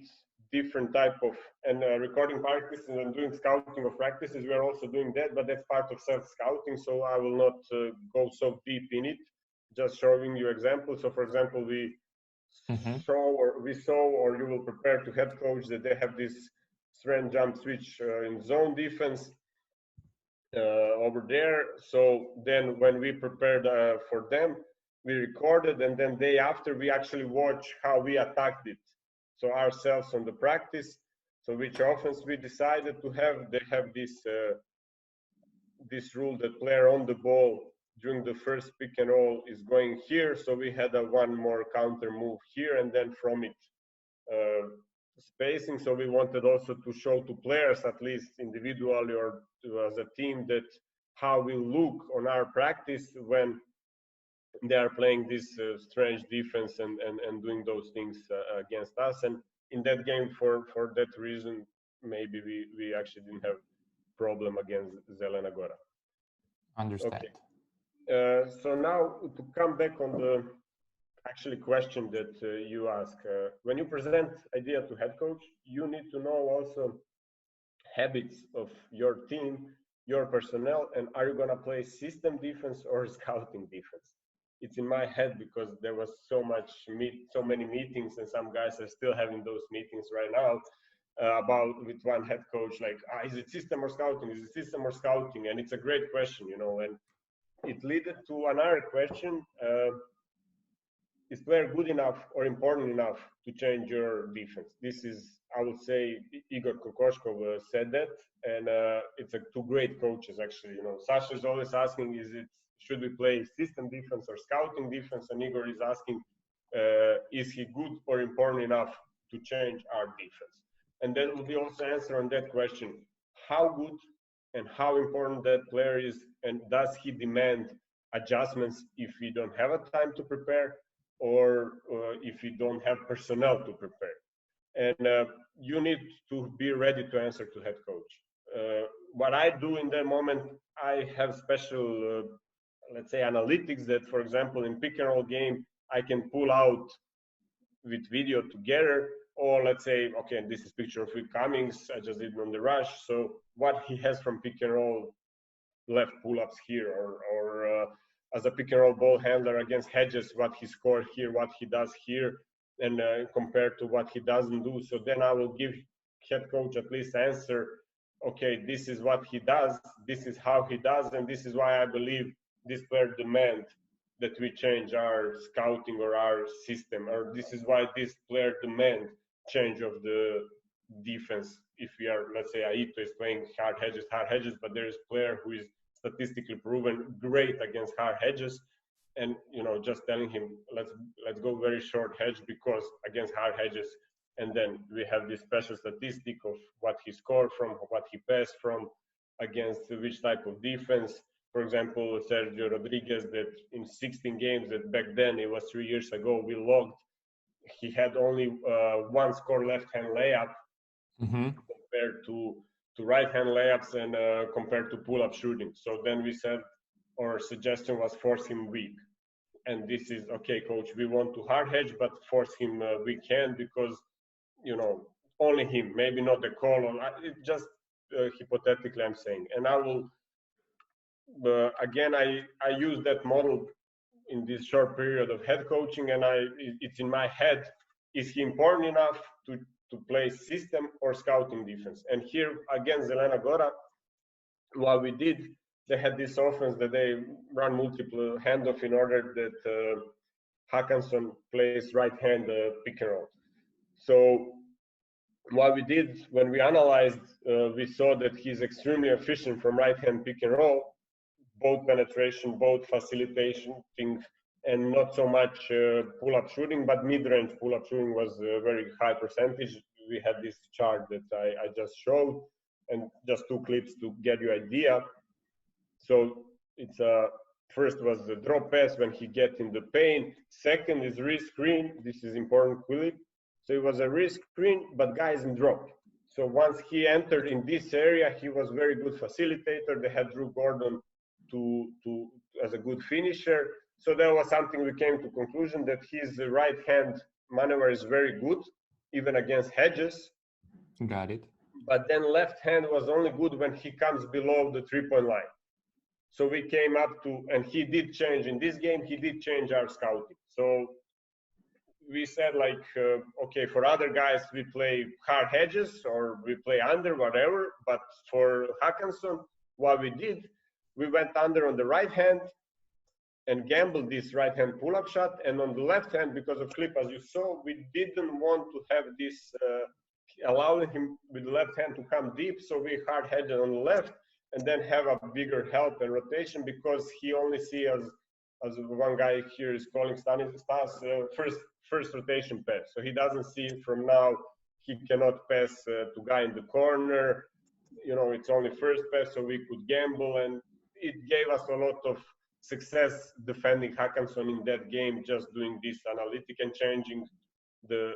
different type of, and recording practices and doing scouting of practices, we are also doing that, but that's part of self-scouting, so I will not go so deep in it, just showing you examples. So for example, we saw, or you will prepare to head coach that they have this strength jump switch in zone defense over there. So then when we prepared for them, we recorded, and then day after we actually watch how we attacked it. So ourselves on the practice. So which offense we decided to have. They have this this rule that player on the ball during the first pick and roll is going here. So we had a 1 more counter move here, and then from it spacing. So we wanted also to show to players, at least individually or as a team, that how we look on our practice when they are playing this strange defense and doing those things against us. And in that game, for that reason, maybe we actually didn't have problem against Zelena Gora. Understand. Okay. So now to come back on the actually question that you ask, when you present idea to head coach, you need to know also habits of your team, your personnel, and are you gonna play system defense or scouting defense? it's in my head because there was so many meetings, and some guys are still having those meetings right now about with one head coach, like, is it system or scouting? Is it system or scouting? And it's a great question, you know, and it led to another question. Is player good enough or important enough to change your defense? This is, I would say, Igor Kokoshkov said that, and it's two great coaches actually. You know, Sasha is always asking, should we play system defense or scouting defense? And Igor is asking, is he good or important enough to change our defense? And that will be also answer on that question: how good and how important that player is, and does he demand adjustments if we don't have a time to prepare, or if you don't have personnel to prepare. And you need to be ready to answer to head coach. What I do in that moment, I have special, let's say, analytics that, for example, in pick and roll game, I can pull out with video together, or let's say, okay, this is picture of Will Cummings, I just did it on the rush. So what he has from pick and roll, left pull-ups here, or as a pick and roll ball handler against Hedges, what he scored here, what he does here, and compared to what he doesn't do. So then I will give head coach at least answer, okay, this is what he does, this is how he does, and this is why I believe this player demand that we change our scouting or our system, or this is why this player demand change of the defense. If we are, let's say, Aito is playing hard hedges, but there is player who is statistically proven great against hard hedges, and you know, just telling him, let's go very short hedge because against hard hedges, and then we have this special statistic of what he scored from, what he passed from, against which type of defense. For example, Sergio Rodriguez, that in 16 games that back then, it was 3 years ago, we logged, he had only one score left-hand layup compared to right-hand layups, and compared to pull-up shooting. So then we said, our suggestion was force him weak. And this is, okay, coach, we want to hard hedge, but force him we can, because, you know, only him, maybe not the call on, it just hypothetically I'm saying. And I will, again, I use that model in this short period of head coaching, and it's in my head, is he important enough to play system or scouting defense? And here against Zelena Gora, what we did, they had this offense that they run multiple handoff in order that Hackanson plays right hand pick and roll. So what we did when we analyzed, we saw that he's extremely efficient from right hand pick and roll, both penetration, both facilitating, and not so much pull-up shooting, but mid-range pull-up shooting was a very high percentage. We had this chart that I just showed, and just 2 clips to get you idea. So it's first was the drop pass when he get in the paint. Second is wrist screen. This is important clip. So it was a wrist screen, but guys in drop. So once he entered in this area, he was very good facilitator. They had Drew Gordon as a good finisher. So that was something we came to conclusion that his right hand maneuver is very good, even against hedges. Got it. But then left hand was only good when he comes below the 3-point line. So we came up to, and he did change in this game, he did change our scouting. So we said, like, okay, for other guys, we play hard hedges or we play under, whatever. But for Hackanson, what we did, we went under on the right hand and gambled this right hand pull-up shot. And on the left hand, because of clip, as you saw, we didn't want to have this, allowing him with the left hand to come deep. So we hard hedged on the left and then have a bigger help and rotation, because he only see as one guy here is calling Stas first rotation pass. So he doesn't see from now, he cannot pass to guy in the corner. You know, it's only first pass, so we could gamble, and it gave us a lot of success defending Hackanson in that game, just doing this analytic and changing the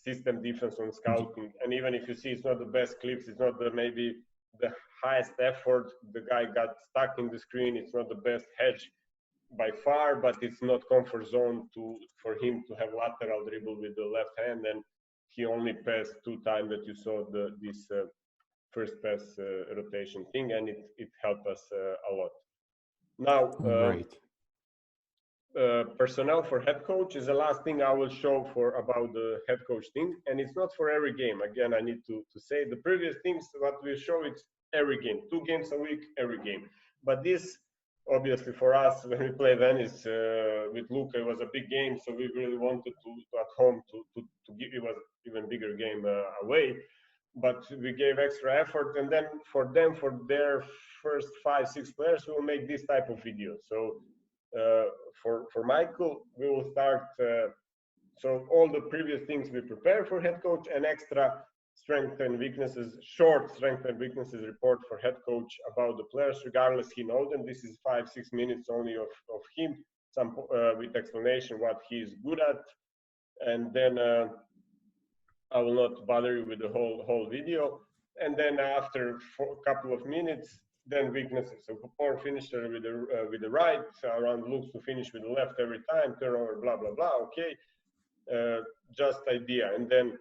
system defense on scouting. And even if you see it's not the best clips, it's not maybe the highest effort, the guy got stuck in the screen, it's not the best hedge by far, but it's not comfort zone for him to have lateral dribble with the left hand, and he only passed 2 times that you saw this first pass rotation thing, and it helped us a lot. Now, personnel for head coach is the last thing I will show for about the head coach thing, and it's not for every game. Again, I need to say the previous things what we show, it's every game, 2 games a week, every game. But this, obviously, for us when we play Venice with Luca, it was a big game, so we really wanted to at home to give it was even bigger game away. But we gave extra effort, and then for them, for their first 5-6 players, we will make this type of video. So for Michael, we will start. So all the previous things we prepare for head coach and extra strength and weaknesses, short strength and weaknesses report for head coach about the players, regardless he knows them. This is 5-6 minutes only of him, some with explanation what he's good at, and then I will not bother you with the whole video. And then after a couple of minutes, then weaknesses. So poor finisher with the right, around looks to finish with the left every time, turnover, blah blah blah. Okay, just idea. And then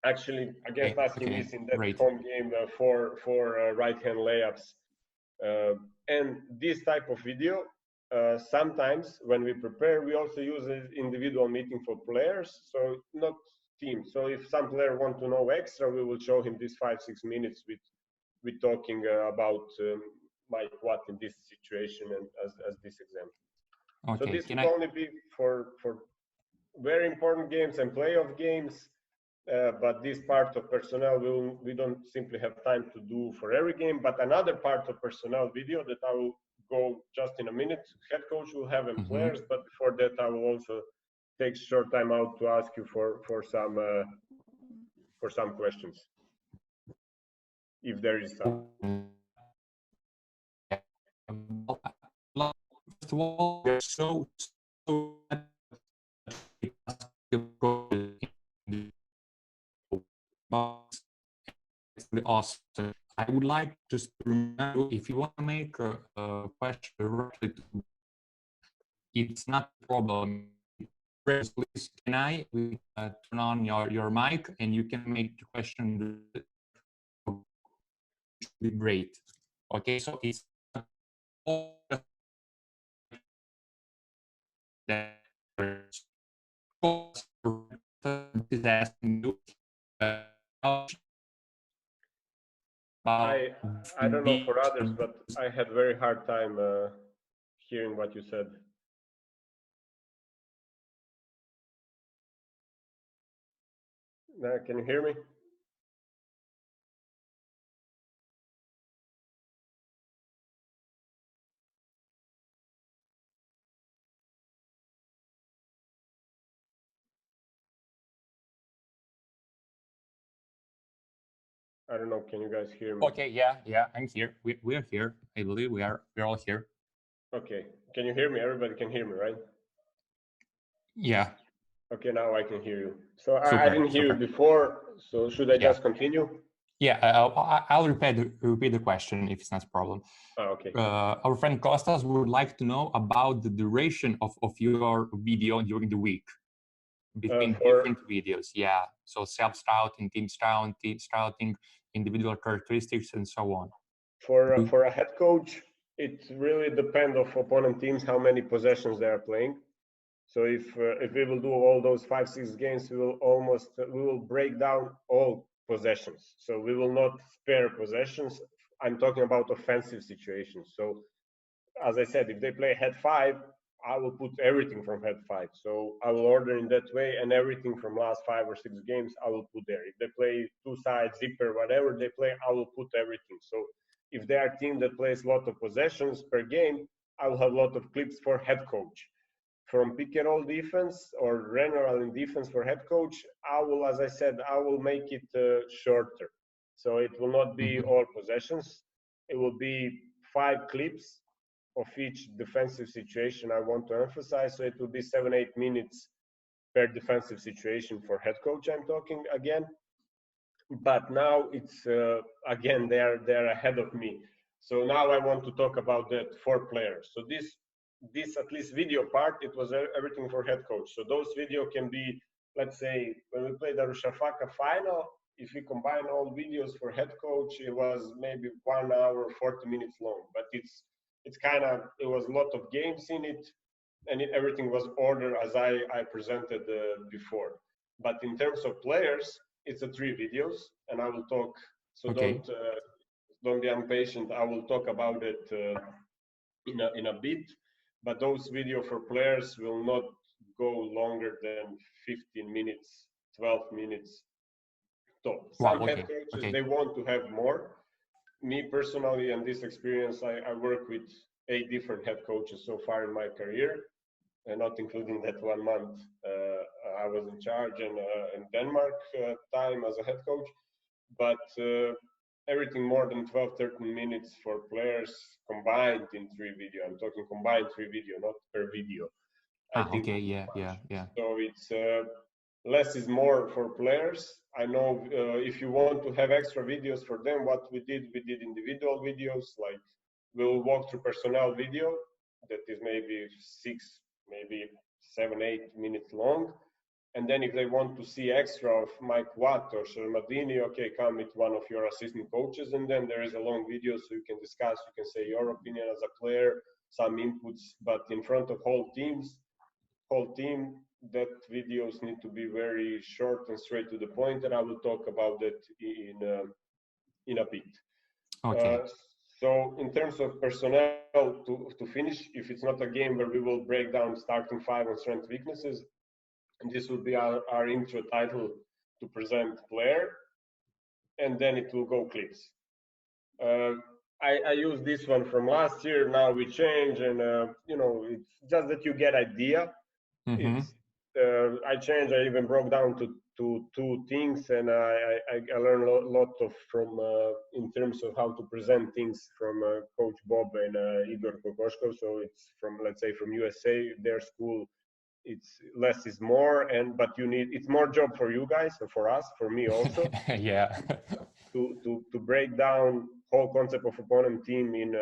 actually against AC Nice in that home game, four right hand layups, and this type of video. Sometimes when we prepare, we also use an individual meeting for players, so not team. So if some player want to know extra, we will show him this 5-6 minutes with talking about like what in this situation and as this example. Okay. So this will only be for very important games and playoff games. But this part of personnel we don't simply have time to do for every game. But another part of personnel video that I will go just in a minute. Head coach will have players, but before that I will also take short time out to ask you for some questions, if there is some. First of all, we're so awesome. I would like just to remember, if you want to make a question directly to, it's not a problem. Please, can I turn on your mic and you can make the question? Be great. Okay, so it's that is asking you. I don't know for others, but I had very hard time hearing what you said. Can you hear me? I don't know. Can you guys hear me? Okay, yeah, I'm here. We're here. I believe we're all here. Okay. Can you hear me? Everybody can hear me, right? Yeah. Okay, now I can hear you. So I didn't hear you before. So should I just continue? Yeah, I'll repeat the question if it's not a problem. Okay. Our friend Costas would like to know about the duration of your video during the week between different videos. Yeah, so self-scouting, team scouting, individual characteristics, and so on. For a head coach, it really depends on opponent teams how many possessions they are playing. So if we will do all those 5-6 games, we will break down all possessions. So we will not spare possessions. I'm talking about offensive situations. So as I said, if they play head 5, I will put everything from head 5. So I will order in that way, and everything from last 5 or 6 games I will put there. If they play two sides, zipper, whatever they play, I will put everything. So if they are a team that plays a lot of possessions per game, I will have a lot of clips for head coach. From pick and roll defense or general in defense for head coach, I will, as I said, I will make it shorter. So it will not be all possessions. It will be 5 clips of each defensive situation I want to emphasize. So it will be 7-8 minutes per defensive situation for head coach. I'm talking again, but now it's again they're ahead of me. So now I want to talk about that 4 players. So this at least video part, it was everything for head coach. So those video can be, let's say, when we played the Rushafaka final, if we combine all videos for head coach, it was maybe 1 hour, 40 minutes long. But it was a lot of games in it. and everything was ordered as I presented before. But in terms of players, it's a 3 videos, and I will talk. So Okay. don't be impatient. I will talk about it in a bit. But those video for players will not go longer than 15 minutes, 12 minutes top. Wow. Some head Okay. coaches, Okay. they want to have more. Me personally, and this experience, I work with 8 different head coaches so far in my career, and not including that 1 month I was in charge in Denmark time as a head coach. But everything more than 12, 13 minutes for players combined in 3 video. I'm talking combined 3 video, not per video. I think Okay. Yeah. Yeah. Yeah. so. It's less is more for players. I know if you want to have extra videos for them, what we did individual videos, like we'll walk through personnel video that is maybe 6, maybe 7, 8 minutes long. And then if they want to see extra of Mike Watt or Shermadini, okay, come with one of your assistant coaches. And then there is a long video so you can discuss, you can say your opinion as a player, some inputs, but in front of whole team, that videos need to be very short and straight to the point, and I will talk about that in a bit. Okay. So in terms of personnel, to finish, if it's not a game where we will break down starting 5 on strength weaknesses, and this will be our intro title to present player, and then it will go clips. I use this one from last year. Now we change, and it's just that you get idea. Mm-hmm. I changed. I even broke down to 2 things, and I learned a lot from in terms of how to present things from Coach Bob and Igor Kokoshko. So it's from, let's say, from USA, their school. It's less is more, but it's more job for you guys and for us, for me also. Yeah. to break down whole concept of opponent team in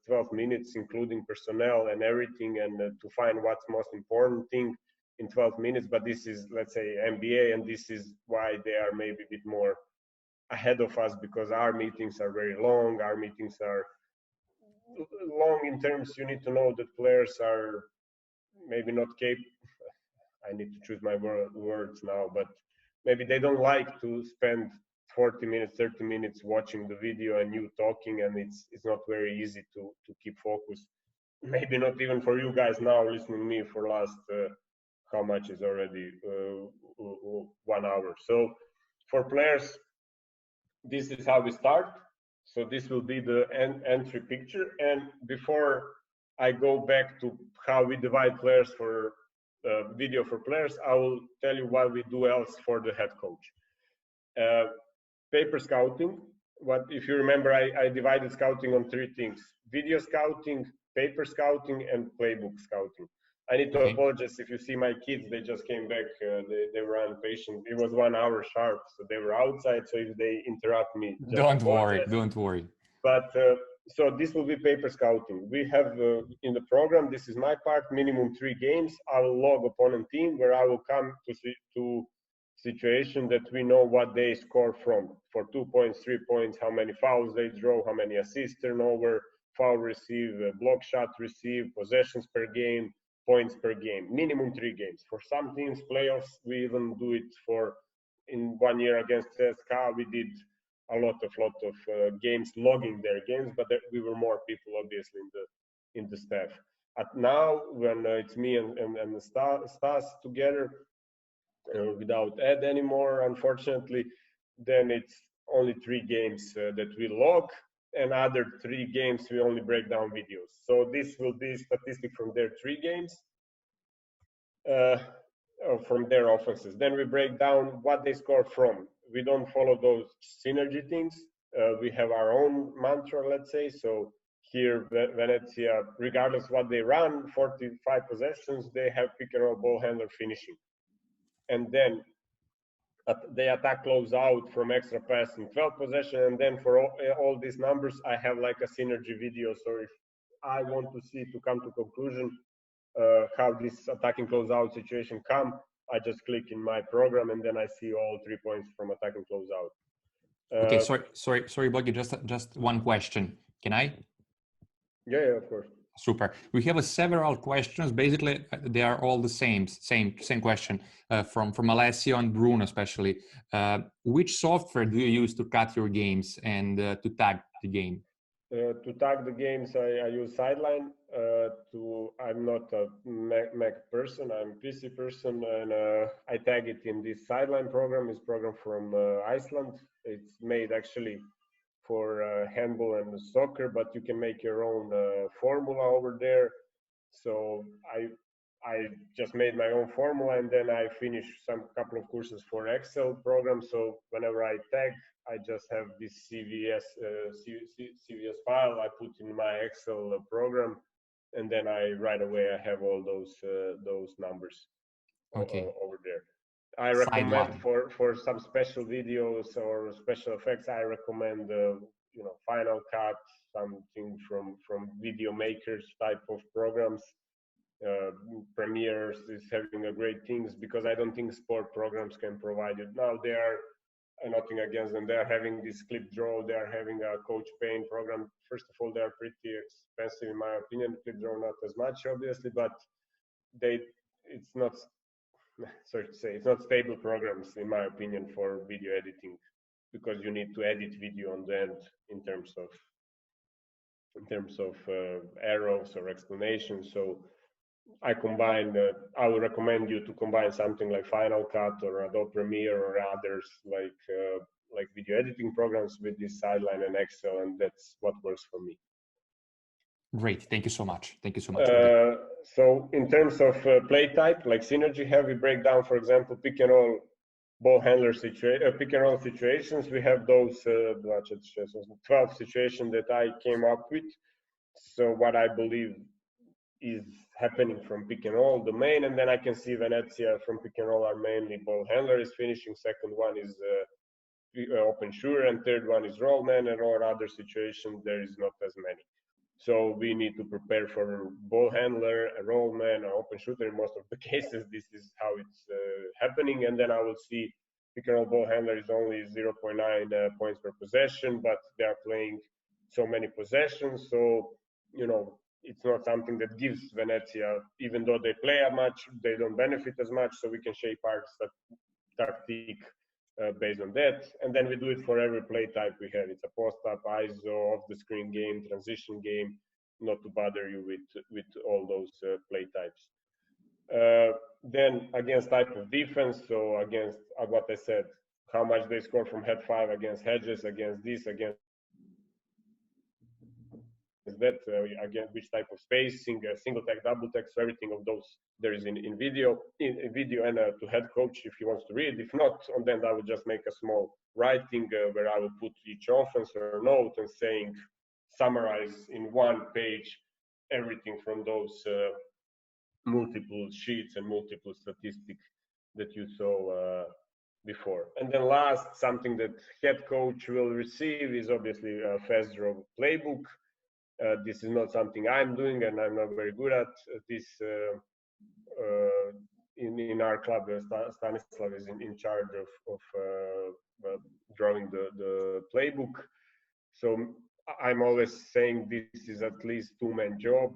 12 minutes, including personnel and everything, and to find what's most important thing in 12 minutes. But this is, let's say, NBA, and this is why they are maybe a bit more ahead of us, because our meetings are very long. Our meetings are long in terms, you need to know that players are maybe not capable. I need to choose my words now, but maybe they don't like to spend 40 minutes, 30 minutes watching the video and you talking, and it's not very easy to keep focus. Maybe not even for you guys now listening to me for last, how much is already 1 hour. So for players, this is how we start. So this will be the entry picture. And before I go back to how we divide players for video for players, I will tell you what we do else for the head coach. Paper scouting. What if you remember, I divided scouting on 3 things: video scouting, paper scouting, and playbook scouting. I need to apologize if you see my kids, they just came back, they were impatient. It was 1 hour sharp, so they were outside, so if they interrupt me, Don't worry. But so this will be paper scouting. We have in the program, this is my part, minimum 3 games. I will log opponent team, where I will come to situation that we know what they score from, for 2 points, 3 points, how many fouls they draw, how many assists turnover, foul receive, block shot receive, possessions per game, points per game, minimum 3 games. For some teams, playoffs, we even do it for, in 1 year against CSKA, we did a lot of games, logging their games, but we were more people, obviously, in the staff. Now, when it's me and the Stas together, without Ed anymore, unfortunately, then it's only 3 games that we log, and other 3 games we only break down videos. So this will be statistic from their 3 games, from their offenses. Then we break down what they score from. We don't follow those synergy things. We have our own mantra, let's say. So here, Venezia, regardless what they run, 45 possessions, they have pick and roll, ball handler, finishing. And then they attack close out from extra pass in 12 possession. And then for all these numbers, I have like a synergy video. So if I want to come to conclusion how this attacking close out situation come, I just click in my program, and then I see all 3 points from attacking close out. Okay, sorry, Bogi, just 1 question. Can I? Yeah, of course. Super. We have several questions. Basically, they are all the same question from Alessio and Bruno, especially. Which software do you use to cut your games and to tag the game? To tag the games, I use Sideline. I'm not a Mac person, I'm a PC person, and I tag it in this Sideline program. It's program from Iceland. It's made actually for handball and soccer, but you can make your own formula over there. So I just made my own formula, and then I finished some couple of courses for Excel program. So whenever I tag, I just have this CVS file I put in my Excel program, and then right away I have all those numbers over there. I recommend for some special videos or special effects, I recommend Final Cut, something from video makers type of programs. Premiere is having a great things, because I don't think sport programs can provide it. Now they are nothing against them. They are having this clip draw. They are having a coach paint program. First of all, they are pretty expensive in my opinion. Clip draw not as much, obviously, but it's not, sorry to say, it's not stable programs in my opinion for video editing, because you need to edit video on the end in terms of arrows or explanations. So I would recommend you to combine something like Final Cut or Adobe Premiere or others like video editing programs with this Sideline and Excel, and that's what works for me. Great, thank you so much. Thank you so much. So in terms of play type, like synergy, we break down, for example, pick and roll ball handler pick and roll situations. We have those 12 situations that I came up with. So what I believe is happening from pick and roll domain, and then I can see Venezia from pick and roll are mainly ball handler is finishing, second one is open shooter, and third one is roll man, and all other situations there is not as many. So we need to prepare for ball handler, a roll man, an open shooter. In most of the cases, this is how it's happening, and then I will see pick and roll ball handler is only 0.9 points per possession, but they are playing so many possessions, so it's not something that gives Venezia, even though they play much, they don't benefit as much. So we can shape our tactic based on that. And then we do it for every play type we have. It's a post-up, ISO, off-the-screen game, transition game, not to bother you with all those play types. Then against type of defense, so against what I said, how much they score from head 5 against hedges, against this, against that, again, which type of spacing, single tag, double tag, so everything of those there is in video, and to head coach if he wants to read. If not, on then I will just make a small writing where I will put each offense or note and summarize in one page everything from those multiple sheets and multiple statistics that you saw before. And then last, something that head coach will receive is obviously a fast draw playbook. This is not something I'm doing, and I'm not very good at this. In our club, Stanislav is in charge of drawing the playbook. So I'm always saying this is at least two-man job.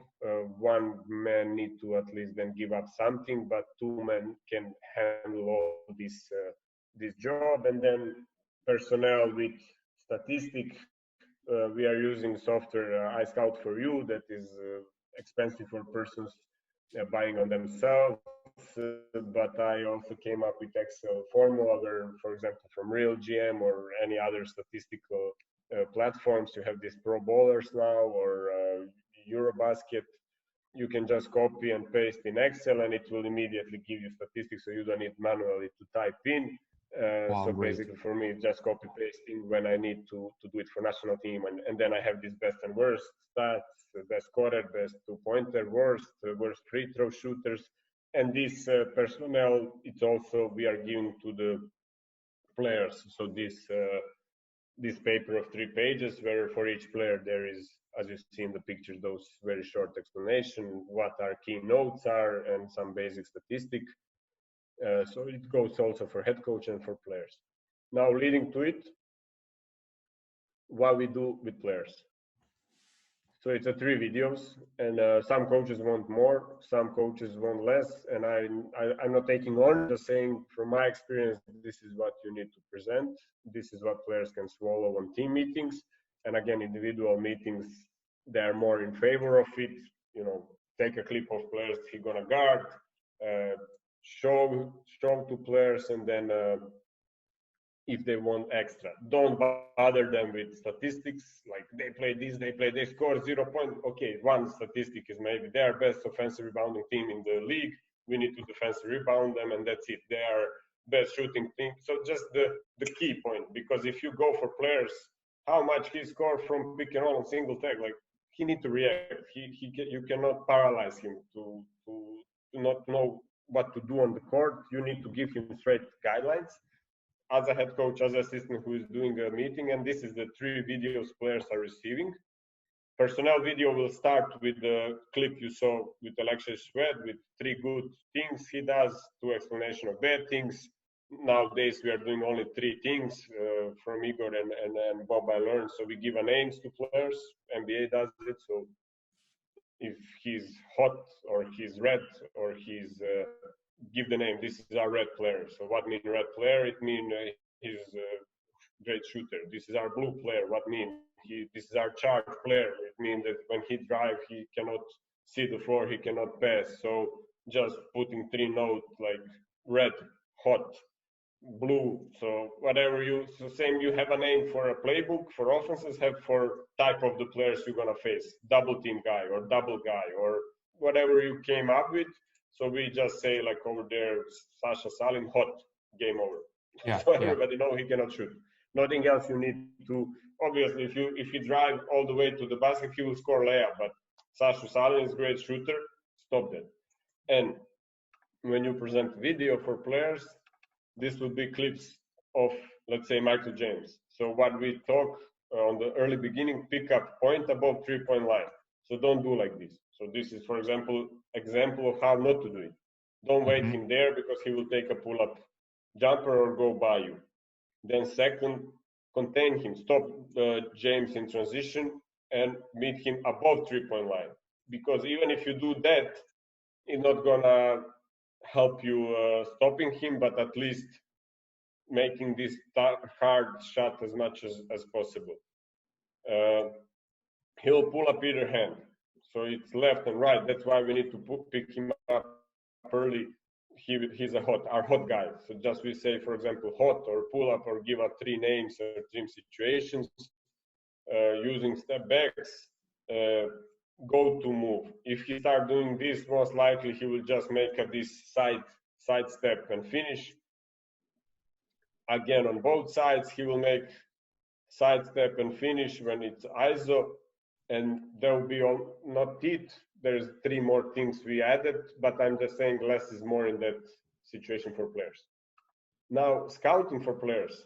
One man need to at least then give up something, but two men can handle all this job. And then personnel with statistic. We are using software iScout for You that is expensive for persons buying on themselves, but I also came up with Excel formula where, for example, from RealGM or any other statistical platforms, you have these Pro Bowlers now or Eurobasket. You can just copy and paste in Excel and it will immediately give you statistics, so you don't need manually to type in. So basically for me, it's just copy pasting when I need to do it for national team, and then I have this best and worst stats, best scorer, best two-pointer, worst free throw shooters, and this personnel, it's also we are giving to the players. So this paper of 3 pages where for each player there is, as you see in the pictures, those very short explanation, what our key notes are, and some basic statistic. So it goes also for head coach and for players. Now, leading to it, what we do with players. So it's 3 videos, and some coaches want more, some coaches want less, and I'm not taking on, just saying from my experience, this is what you need to present, this is what players can swallow on team meetings, and again, individual meetings, they are more in favor of it. You know, take a clip of players he gonna guard, show to players, and then if they want extra. Don't bother them with statistics, like they score 0 point. Okay, one statistic is maybe they are best offensive rebounding team in the league. We need to defensive rebound them, and that's it. They are best shooting team. So just the key point, because if you go for players, how much he scored from pick and roll and single tag, like he need to react. You cannot paralyze him to not know what to do on the court. You need to give him straight guidelines as a head coach, as an assistant who is doing a meeting, and this is the 3 videos players are receiving. Personnel video will start with the clip you saw with Alexei Shved, with 3 good things he does, 2 explanation of bad things. Nowadays we are doing only 3 things from Igor and Bob I learned. So we give a names to players, NBA does it. So if he's hot or he's red or he's give the name, this is our red player. So what mean red player? It mean he's a great shooter. This is our blue player. What mean? This is our charge player. It means that when he drive, he cannot see the floor, he cannot pass. So just putting 3 notes like red, hot, blue. So whatever so same, you have a name for a playbook, for offenses, have for type of the players you're gonna face, double team guy or double guy or whatever you came up with. So we just say like over there, Sasha Salin, hot, game over. Yeah, So everybody know he cannot shoot. Nothing else you need to. Obviously, if you drive all the way to the basket, he will score layup. But Sasha Salin is a great shooter. Stop that. And when you present video for players, this will be clips of, let's say, Michael James. So what we talk on the early beginning, pick up point above 3-point line. So don't do like this. So this is, for example of how not to do it. Don't wait him there because he will take a pull-up jumper or go by you. Then second, contain him. Stop James in transition and meet him above 3-point line. Because even if you do that, it's not gonna help you stopping him, but at least making this hard shot as much as possible. He'll pull up either hand. So it's left and right. That's why we need to pick him up early. He's our hot guy. So just we say, for example, hot or pull up or give up 3 names or team situations, using step backs, go to move. If he start doing this, most likely he will just make this side step and finish. Again, on both sides, he will make side step and finish when it's ISO. And there will be not it. There's 3 more things we added, but I'm just saying less is more in that situation for players. Now, scouting for players,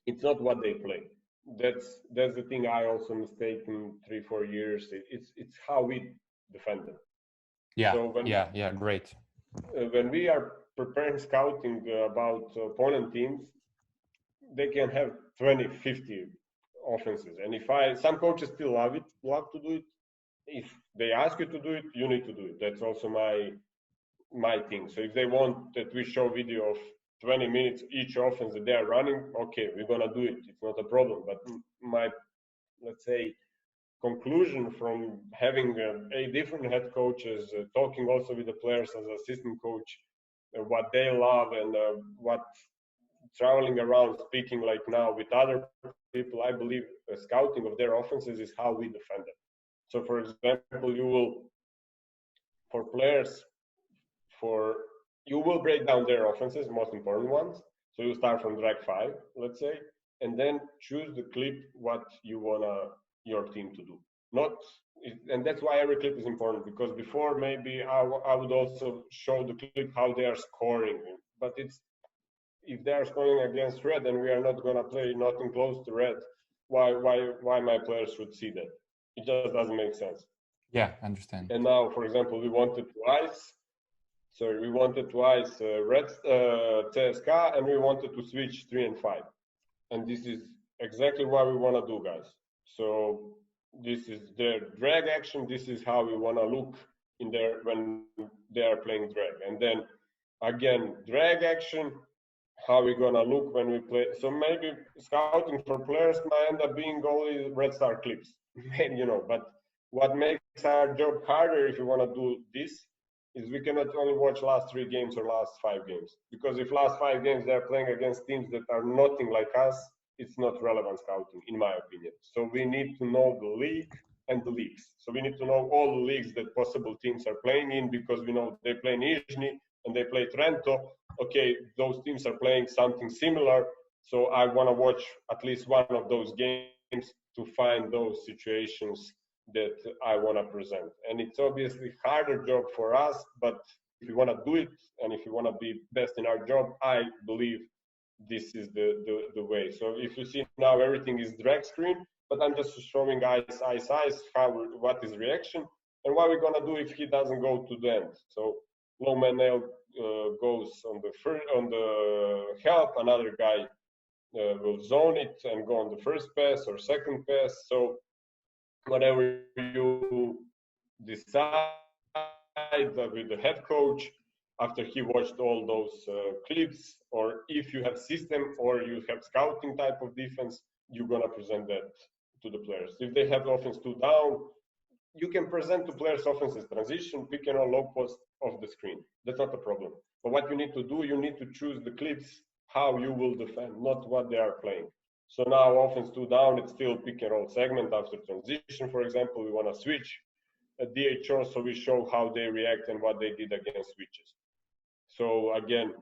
it's not what they play. That's the thing I also mistake in 3-4 years. It's how we defend them. Yeah, so great. When we are preparing scouting about opponent teams, they can have 20, 50 offenses. And some coaches still love to do it. If they ask you to do it, you need to do it. That's also my thing. So if they want that we show video of 20 minutes each offense that they are running, okay, we're gonna do it. It's not a problem. But my, let's say, conclusion from having 8 different head coaches, talking also with the players as assistant coach, what they love and what traveling around speaking like now with other people, I believe scouting of their offenses is how we defend them. So for example, you will break down their offenses, most important ones. So you start from drag 5, let's say, and then choose the clip what you wanna your team to do. And that's why every clip is important, because before maybe I would also show the clip how they are scoring, but if they are scoring against red and we are not gonna play nothing close to red, why my players should see that? It just doesn't make sense. Yeah, I understand. And now, for example, we wanted to ice red CSKA, and we wanted to switch 3 and 5. And this is exactly what we want to do, guys. So this is their drag action, this is how we want to look in there when they are playing drag. And then again, drag action, how we gonna look when we play. So maybe scouting for players might end up being only red star clips, you know. But what makes our job harder if you want to do this is we cannot only watch last 3 games or last 5 games, because if last 5 games they're playing against teams that are nothing like us, it's not relevant scouting, in my opinion. So we need to know the league and the leagues. So we need to know all the leagues that possible teams are playing in, because we know they play Nizhny and they play Trento. Okay, those teams are playing something similar, so I want to watch at least one of those games to find those situations that I want to present. And it's obviously harder job for us, but if you want to do it and if you want to be best in our job, I believe this is the way. So if you see now everything is drag screen, but I'm just showing eyes, how, what is reaction, and what we're gonna do if he doesn't go to the end. So low man nail goes on the help, another guy will zone it and go on the first pass or second pass. So whatever you decide with the head coach after he watched all those clips, or if you have system or you have scouting type of defense, you're gonna present that to the players. If they have offense 2 down, you can present to players offenses transition, pick and roll, low post off the screen. That's not a problem. But what you need to do, you need to choose the clips how you will defend, not what they are playing. So now offense 2 down, it's still pick and roll segment after transition, for example. We want to switch a DHO, so we show how they react and what they did against switches. So again,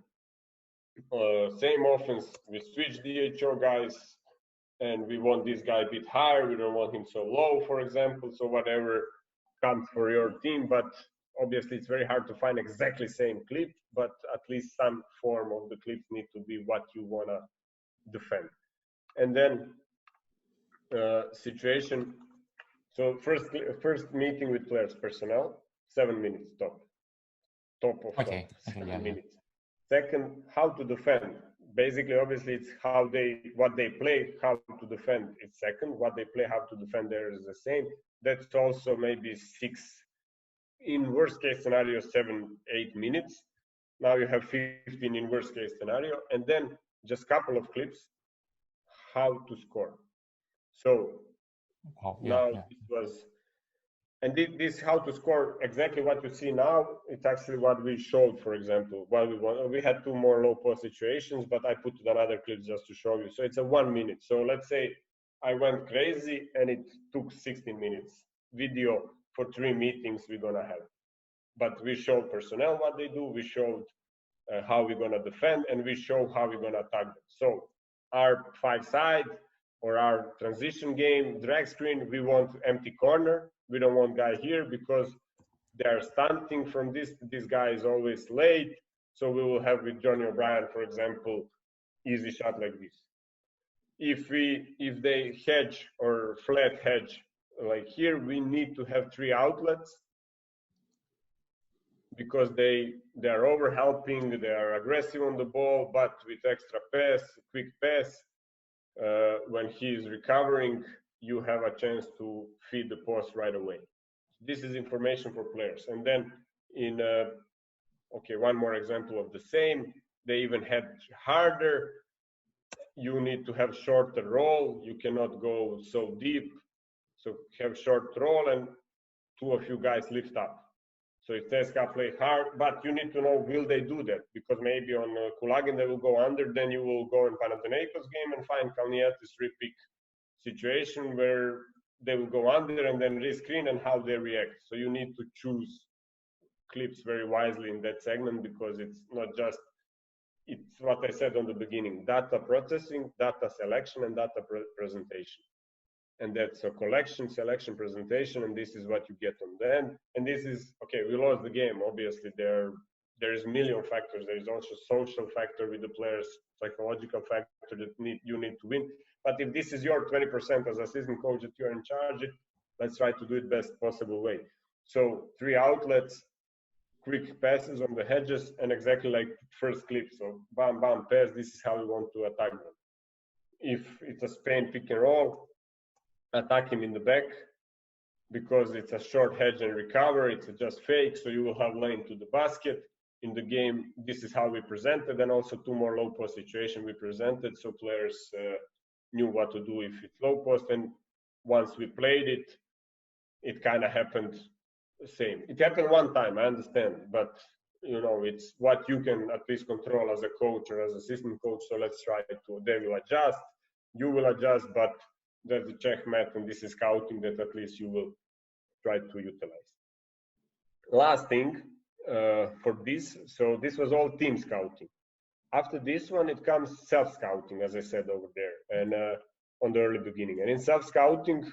same offense, we switch DHO guys, and we want this guy a bit higher, we don't want him so low, for example. So whatever comes for your team, but obviously it's very hard to find exactly same clip, but at least some form of the clips need to be what you want to defend. And then situation. So first meeting with players personnel, 7 minutes top of okay. top, 7 Yeah. minutes. Second, how to defend. Basically, obviously, it's what they play, how to defend. It's second. What they play, how to defend there is the same. That's also maybe 6, in worst case scenario, 7, 8 minutes. Now you have 15 in worst case scenario, and then just couple of clips, how to score. So now this was, and this how to score, exactly what you see now, it's actually what we showed, for example. We had 2 more low post situations, but I put another clip just to show you. So it's a 1 minute. So let's say I went crazy and it took 16 minutes video for 3 meetings we're gonna have. But we showed personnel what they do, we showed how we're gonna defend, and we show how we're gonna attack them. So our 5-side or our transition game, drag screen, we want empty corner. We don't want guy here because they are stunting from this. This guy is always late. So we will have with Johnny O'Brien, for example, easy shot like this. If they hedge or flat hedge like here, we need to have 3 outlets because they are over helping, they are aggressive on the ball, but with extra pass, quick pass, when he is recovering, you have a chance to feed the post right away. This is information for players. And then in, okay, one more example of the same, they even had harder. You need to have shorter roll. You cannot go so deep. So have short roll and 2 of you guys lift up. So if CSKA play hard, but you need to know, will they do that? Because maybe on Kulagin they will go under, then you will go in Panathinaikos game and find Kalniettis repick situation where they will go under and then rescreen and how they react. So you need to choose clips very wisely in that segment, because it's not just, it's what I said on the beginning, data processing, data selection, and data presentation. And that's a collection, selection, presentation, and this is what you get on the end. And this is, okay, we lost the game. Obviously, there is a million factors. There is also social factor with the players, psychological factor that you need to win. But if this is your 20% as assistant coach that you're in charge of, let's try to do it best possible way. So 3 outlets, quick passes on the hedges, and exactly like first clip. So bam, bam, pass, this is how we want to attack them. If it's a Spain pick and roll, attack him in the back, because it's a short hedge and recover. It's just fake, so you will have lane to the basket. In the game, this is how we presented, and also 2 more low post situation we presented, so players knew what to do if it's low post. And once we played it, it kind of happened the same. It happened one time, I understand, but you know, it's what you can at least control as a coach or as assistant coach. So let's try to. They will adjust, you will adjust, but there's a checkmate, and this is scouting that at least you will try to utilize. Last thing for this, so this was all team scouting. After this one, it comes self-scouting, as I said over there, and on the early beginning. And in self-scouting,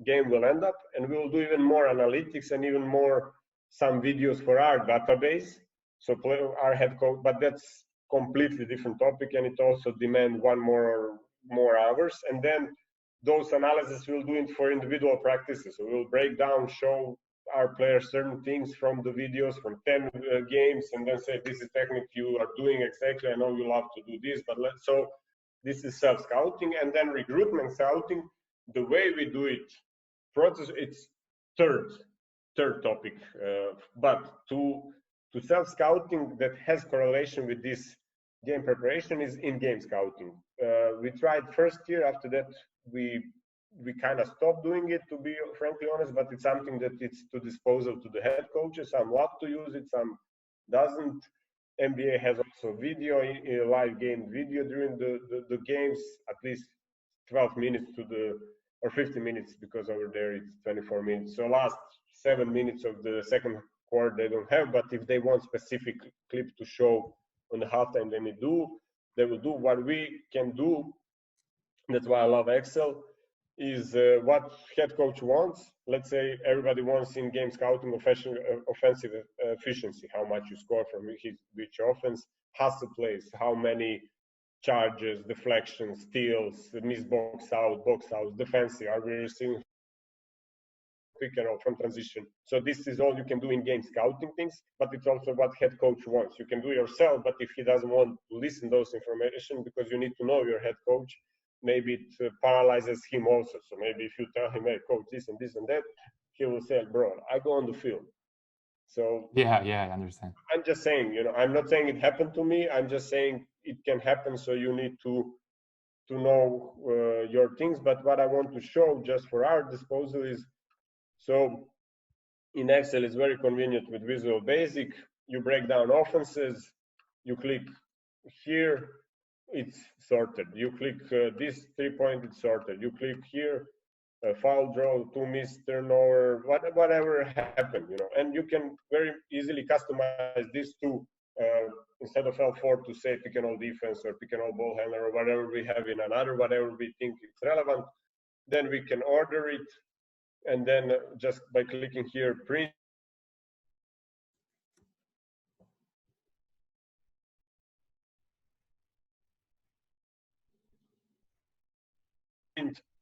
game will end up, and we will do even more analytics and even more some videos for our database. So our head coach, but that's completely different topic, and it also demands one more hours. And then those analysis we'll do it for individual practices. So we'll break down, show our players certain things from the videos from 10 games, and then say, this is technique you are doing exactly. I know you love to do this, but so this is self-scouting. And then recruitment scouting, the way we do it, process, it's third topic. But to self-scouting that has correlation with this game preparation is in-game scouting. We tried first year. After that, we kind of stopped doing it, to be frankly honest, but it's something that it's to disposal to the head coaches. Some love to use it, some doesn't. NBA has also video, live game video during the games, at least 12 minutes to the, or 50 minutes, because over there it's 24 minutes. So last 7 minutes of the second quarter they don't have, but if they want specific clip to show on the halftime, they will do. What we can do, that's why I love Excel, is what head coach wants. Let's say everybody wants in-game scouting offensive efficiency, how much you score from which offense, hustle plays, how many charges, deflections, steals, miss box out, defensive, are we receiving pick and roll from transition. So this is all you can do in game scouting things, but it's also what head coach wants. You can do yourself, but if he doesn't want to listen those information, because you need to know your head coach, maybe it paralyzes him also. So maybe if you tell him, hey, coach, this and this and that, he will say, bro, I go on the field. So yeah, I understand. I'm just saying, you know, I'm not saying it happened to me. I'm just saying it can happen. So you need to know your things. But what I want to show just for our disposal is, so in Excel, it's very convenient with Visual Basic. You break down offenses, you click here, it's sorted. You click this 3-point, it's sorted. You click here, foul draw, 2 miss turnover, whatever happened, you know. And you can very easily customize this to, instead of L4, to say pick and roll defense or pick and roll ball handler or whatever we have in another, whatever we think it's relevant. Then we can order it, and then just by clicking here, print,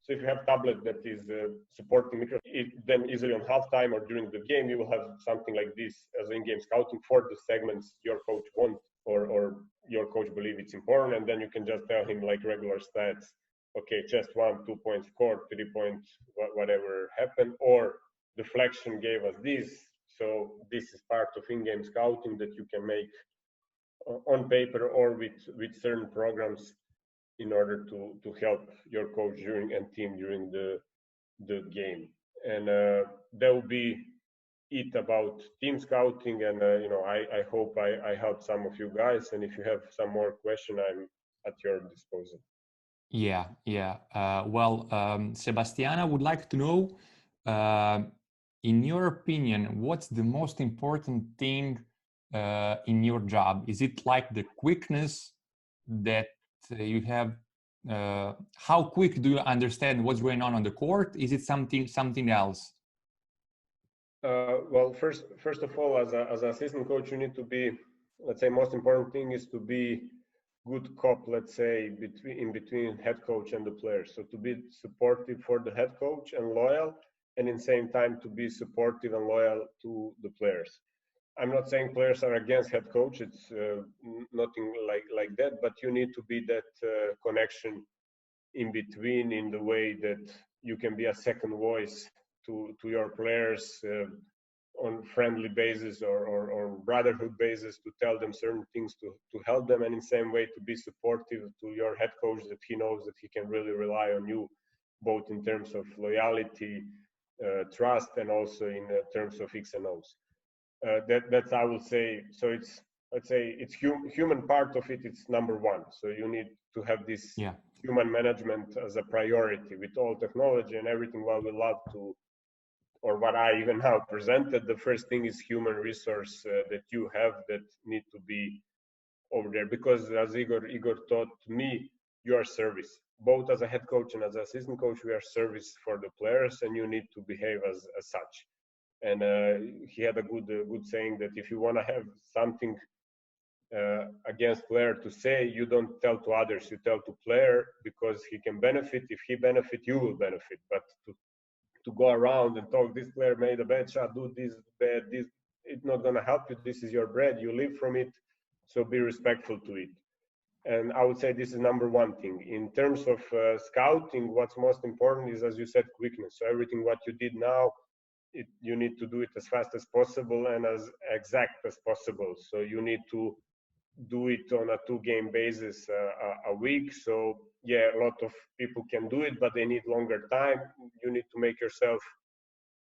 so if you have tablet that is supporting micro, then easily on halftime or during the game, you will have something like this as in-game scouting for the segments your coach wants, or your coach believe it's important, and then you can just tell him like regular stats. Okay, chest 1, 2 points scored, 3 points, whatever happened, or deflection gave us this. So this is part of in-game scouting that you can make on paper or with certain programs in order to help your coach during and team during the game. And that will be it about team scouting. And you know, I hope I helped some of you guys. And if you have some more question, I'm at your disposal. Yeah. Well, Sebastiana would like to know, in your opinion, what's the most important thing in your job? Is it like the quickness that you have? How quick do you understand what's going on the court? Is it something else? Well, first of all, as an assistant coach, you need to be, let's say, most important thing is to be good cop, let's say, in between head coach and the players. So to be supportive for the head coach and loyal, and in the same time to be supportive and loyal to the players. I'm not saying players are against head coach. It's nothing like that. But you need to be that connection in between, in the way that you can be a second voice to your players on friendly basis or brotherhood basis, to tell them certain things to help them, and in the same way to be supportive to your head coach, that he knows that he can really rely on you, both in terms of loyalty, trust, and also in terms of X and O's. That's, I would say, so it's, let's say, it's human part of it, it's number one. So you need to have this human management as a priority with all technology and everything what we love to, or what I even now presented. The first thing is human resource that you have that need to be over there, because as Igor taught me, you are service. Both as a head coach and as an assistant coach, we are service for the players, and you need to behave as such. And he had a good saying that if you want to have something against player to say, you don't tell to others, you tell to player, because he can benefit. If he benefit, you will benefit. But to go around and talk, this player made a bad shot, do this bad, this, it's not going to help you. This is your bread, you live from it, so be respectful to it. And I would say this is number one thing. In terms of scouting, what's most important is, as you said, quickness. So everything what you did now, you need to do it as fast as possible and as exact as possible. So you need to do it on a 2-game basis a week. So yeah, a lot of people can do it, but they need longer time. You need to make yourself,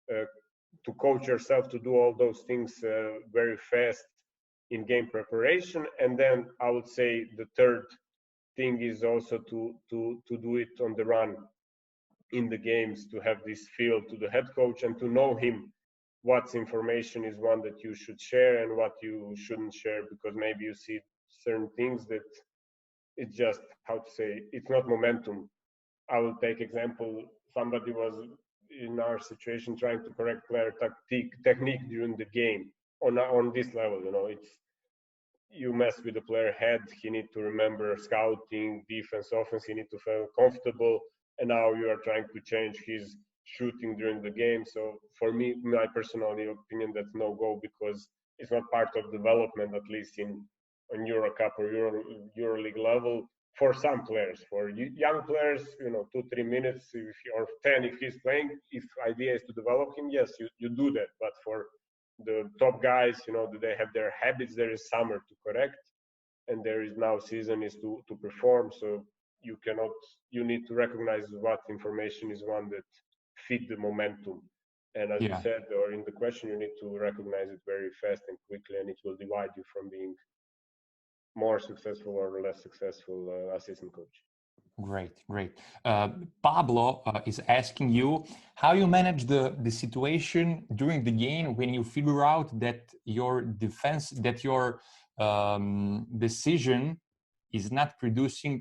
to coach yourself to do all those things very fast in game preparation. And then I would say the third thing is also to do it on the run in the games, to have this feel to the head coach and to know him, what information is one that you should share and what you shouldn't share, because maybe you see certain things that it's just, how to say, it's not momentum. I will take example, somebody was in our situation trying to correct player technique during the game on this level, you know, it's, you mess with the player head, he need to remember scouting, defense, offense, he need to feel comfortable, and now you are trying to change his shooting during the game. So for me, my personal opinion, that's no go, because it's not part of development, at least in on Euro Cup or EuroLeague level. For some players, for young players, you know, 2-3 minutes or 10 if he's playing, if idea is to develop him, yes, you do that. But for the top guys, you know, they have their habits. There is summer to correct, and there is now season is to perform. So you cannot, you need to recognize what information is one that fit the momentum. And as you said, or in the question, you need to recognize it very fast and quickly, and it will divide you from being more successful or less successful assistant coach. Great. Pablo is asking you how you manage the situation during the game when you figure out that your defense, that your decision is not producing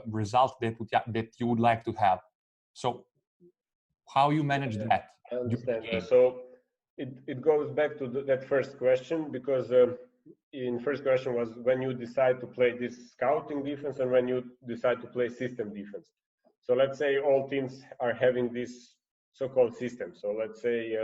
result that you would like to have. So how you manage that? I understand. So it goes back to that first question, because in first question was when you decide to play this scouting defense and when you decide to play system defense. So let's say all teams are having this so-called system. So let's say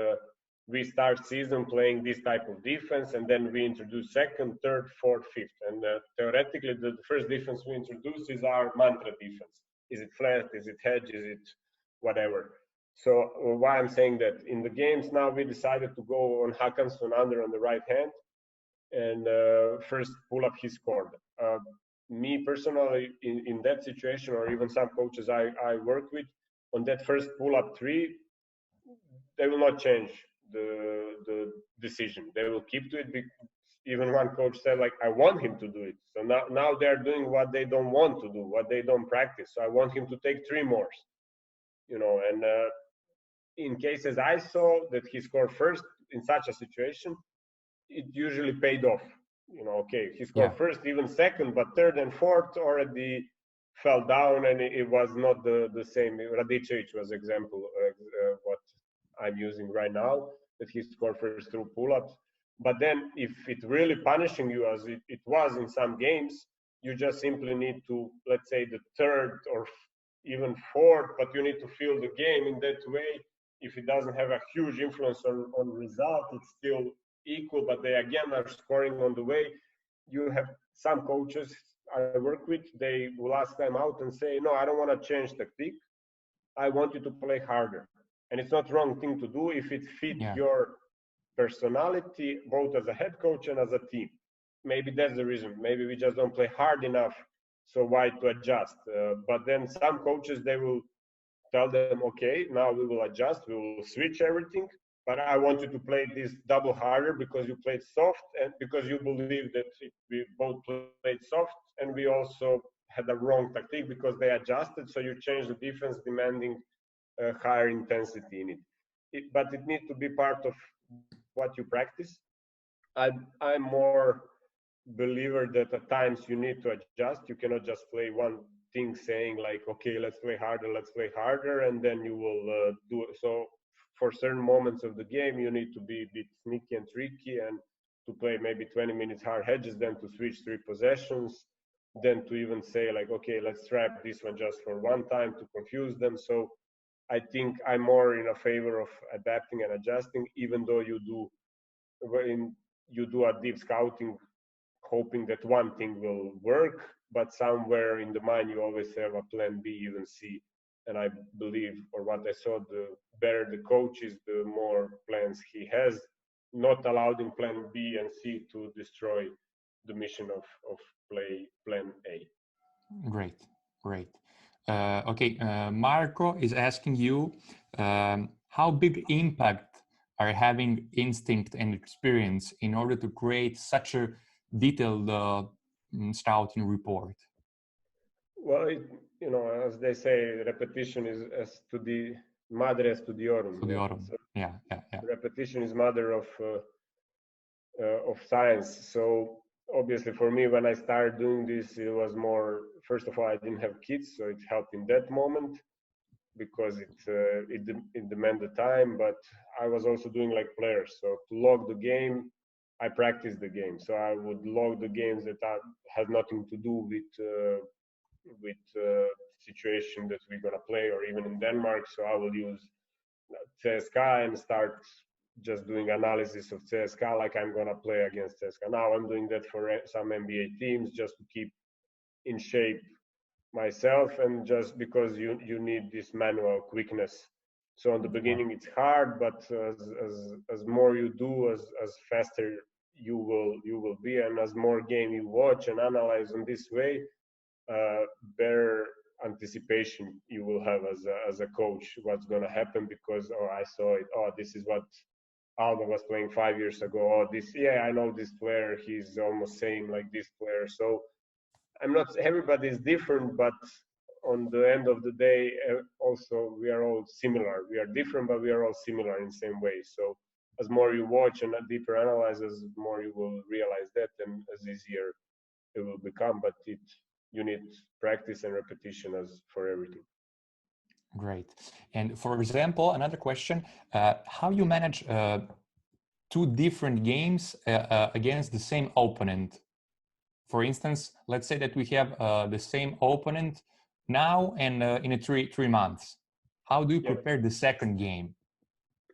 we start season playing this type of defense, and then we introduce second, third, fourth, fifth. And theoretically, the first defense we introduce is our mantra defense. Is it flat? Is it hedge? Is it whatever? So why I'm saying that, in the games now we decided to go on Hakan's on under on the right hand, and first pull up he scored. Me personally, in that situation, or even some coaches I work with, on that first pull up three, they will not change the decision. They will keep to it. Even one coach said, like, I want him to do it. So now they're doing what they don't want to do, what they don't practice. So I want him to take 3 more, you know. And in cases I saw that he scored first in such a situation, it usually paid off. You know, okay, he scored first, even second, but third and fourth already fell down, and it was not the same. Radicevic was example what I'm using right now, that he scored first through pull-ups. But then if it really punishing you, as it was in some games, you just simply need to, let's say, the third or even fourth, but you need to feel the game in that way. If it doesn't have a huge influence on result, it's still equal, but they again are scoring on the way. You have some coaches I work with, they will ask them out and say, no, I don't want to change tactic. I want you to play harder. And it's not wrong thing to do if it fits Yeah. your personality, both as a head coach and as a team. Maybe that's the reason. Maybe we just don't play hard enough, so why to adjust? But then some coaches, they will tell them, okay, now we will adjust, we will switch everything, but I want you to play this double harder because you played soft and because you believe that we both played soft, and we also had a wrong tactic because they adjusted, so you change the defense demanding higher intensity in but it needs to be part of what you practice. I'm more believer that at times you need to adjust. You cannot just play one thing saying like, okay, let's play harder, and then you will do it. So for certain moments of the game, you need to be a bit sneaky and tricky and to play maybe 20 minutes hard hedges, then to switch 3 possessions, then to even say like, okay, let's trap this one just for one time to confuse them. So I think I'm more in a favor of adapting and adjusting, even though you do a deep scouting hoping that one thing will work, but somewhere in the mind you always have a plan B, even C. And I believe, or what I saw, the better the coach is, the more plans he has, not allowing plan B and C to destroy the mission of play plan A. Great, great. Okay, Marco is asking you, how big impact are having instinct and experience in order to create such a detailed scouting report? Well, as they say, repetition is as to the madre studiorum. To the Yeah? autumn. So Yeah, yeah, yeah. repetition is mother of science. So obviously for me, when I started doing this, it was more, first of all, I didn't have kids, so it helped in that moment because it demanded time, but I was also doing like players. So to log the game, I practiced the game. So I would log the games that had nothing to do with situation that we're gonna play, or even in Denmark. So I will use CSKA and start just doing analysis of CSKA like I'm gonna play against CSKA. Now I'm doing that for some NBA teams just to keep in shape myself, and just because you need this manual quickness. So in the beginning it's hard, but as more you do, as faster you will be, and as more game you watch and analyze in this way, better anticipation you will have as a coach what's going to happen, because oh, I saw it, oh, this is what Alba was playing 5 years ago, oh, this, yeah, I know this player, he's almost same like this player. So I'm not, everybody is different, but on the end of the day, also we are all similar. We are different, but we are all similar in the same way. So as more you watch and deeper analyze, as more you will realize that, and as easier it will become. But you need practice and repetition as for everything. Great. And for example, another question, how you manage two different games against the same opponent? For instance, let's say that we have the same opponent now and in a 3 months. How do you prepare the second game?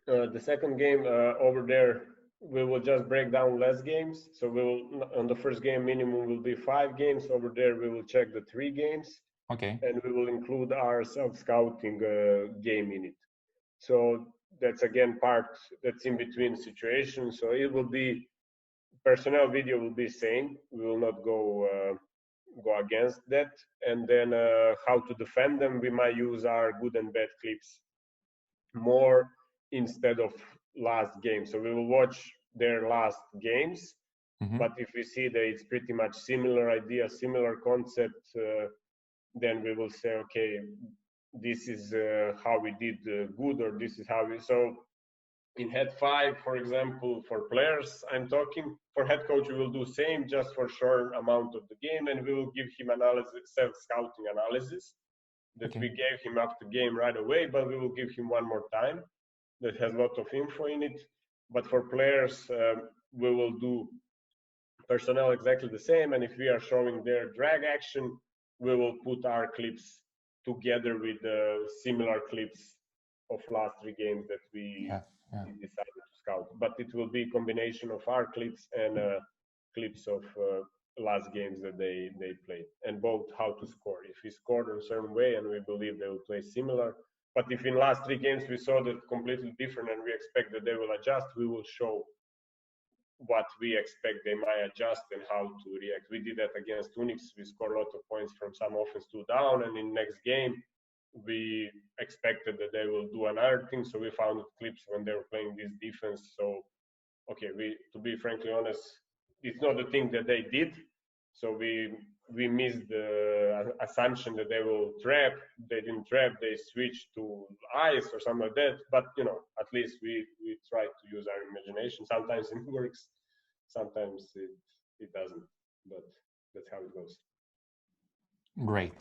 The second game over there, we will just break down less games. So we will, on the first game, minimum will be 5 games. Over there, we will check the 3 games. Okay. And we will include our self-scouting game in it. So that's again part that's in between situations. So it will be, personnel video will be same. We will not go against that. And then how to defend them, we might use our good and bad clips more instead of last game. So we will watch their last games, but if we see that it's pretty much similar idea, similar concept, then we will say, okay, this is how we did good, or this is how we. So in head 5, for example, for players, I'm talking, for head coach, we will do same just for short amount of the game, and we will give him analysis, self-scouting analysis that we gave him after game right away, but we will give him one more time that has a lot of info in it. But for players, we will do personnel exactly the same, and if we are showing their drag action, we will put our clips together with similar clips of last 3 games that we decided to scout. But it will be a combination of our clips and clips of last games that they played, and both how to score. If we scored in a certain way and we believe they will play similar, But if in last 3 games we saw that completely different and we expect that they will adjust, we will show what we expect they might adjust and how to react. We did that against Unix. We scored a lot of points from some offense 2 down, and in next game we expected that they will do another thing. So we found clips when they were playing this defense. So okay, to be frankly honest, it's not the thing that they did. So we missed the assumption that they will trap. They didn't trap. They switched to ice or something like that. But at least we try to use our imagination. Sometimes it works, sometimes it doesn't. But that's how it goes. Great.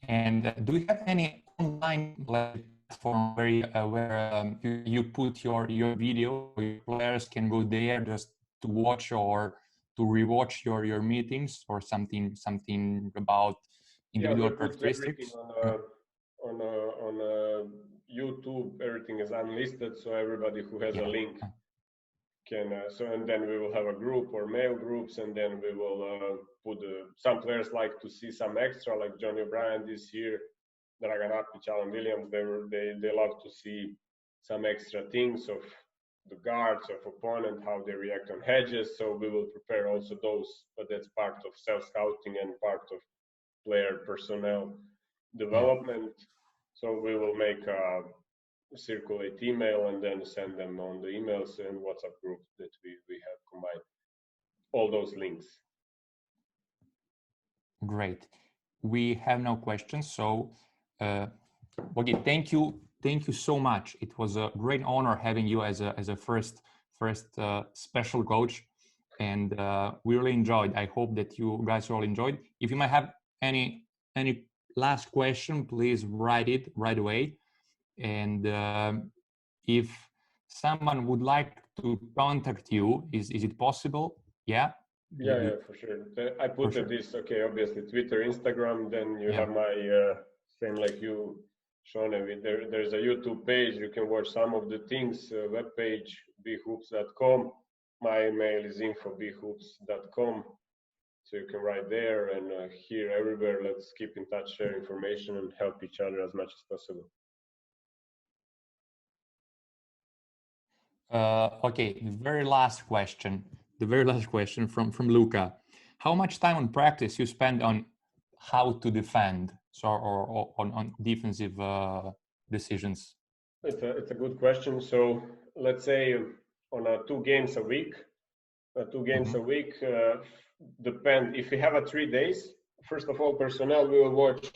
And do you have any online platform where you put your video? Your players can go there just to watch or to rewatch your meetings, or something about individual characteristics? On YouTube, everything is unlisted, so everybody who has a link can. And then we will have a group or mail groups, and then we will put some players like to see some extra, like Johnny O'Brien this year, Dragan Apic, Alan Williams. They love to see some extra things of the guards of opponent, how they react on hedges. So we will prepare also those, but that's part of self-scouting and part of player personnel development. So we will make a circulate email and then send them on the emails and WhatsApp group that we have combined all those links. Great. We have no questions. So Bogi, thank you so much. It was a great honor having you as a first special coach, and we really enjoyed. I hope that you guys all enjoyed. If you might have any last question, please write it right away. And if someone would like to contact you, is it possible? Yeah, for sure. I put this, okay, obviously Twitter, Instagram, then you have my same like you, Sean. There's a YouTube page. You can watch some of the things, web page, bhoops.com. My email is info@bhoops.com. So you can write there, and here, everywhere. Let's keep in touch, share information, and help each other as much as possible. Okay, the very last question from Luca. How much time on practice you spend on how to defend, or on defensive decisions? It's a good question. So let's say on 2 games a week, depend if we have 3 days. First of all, personnel will watch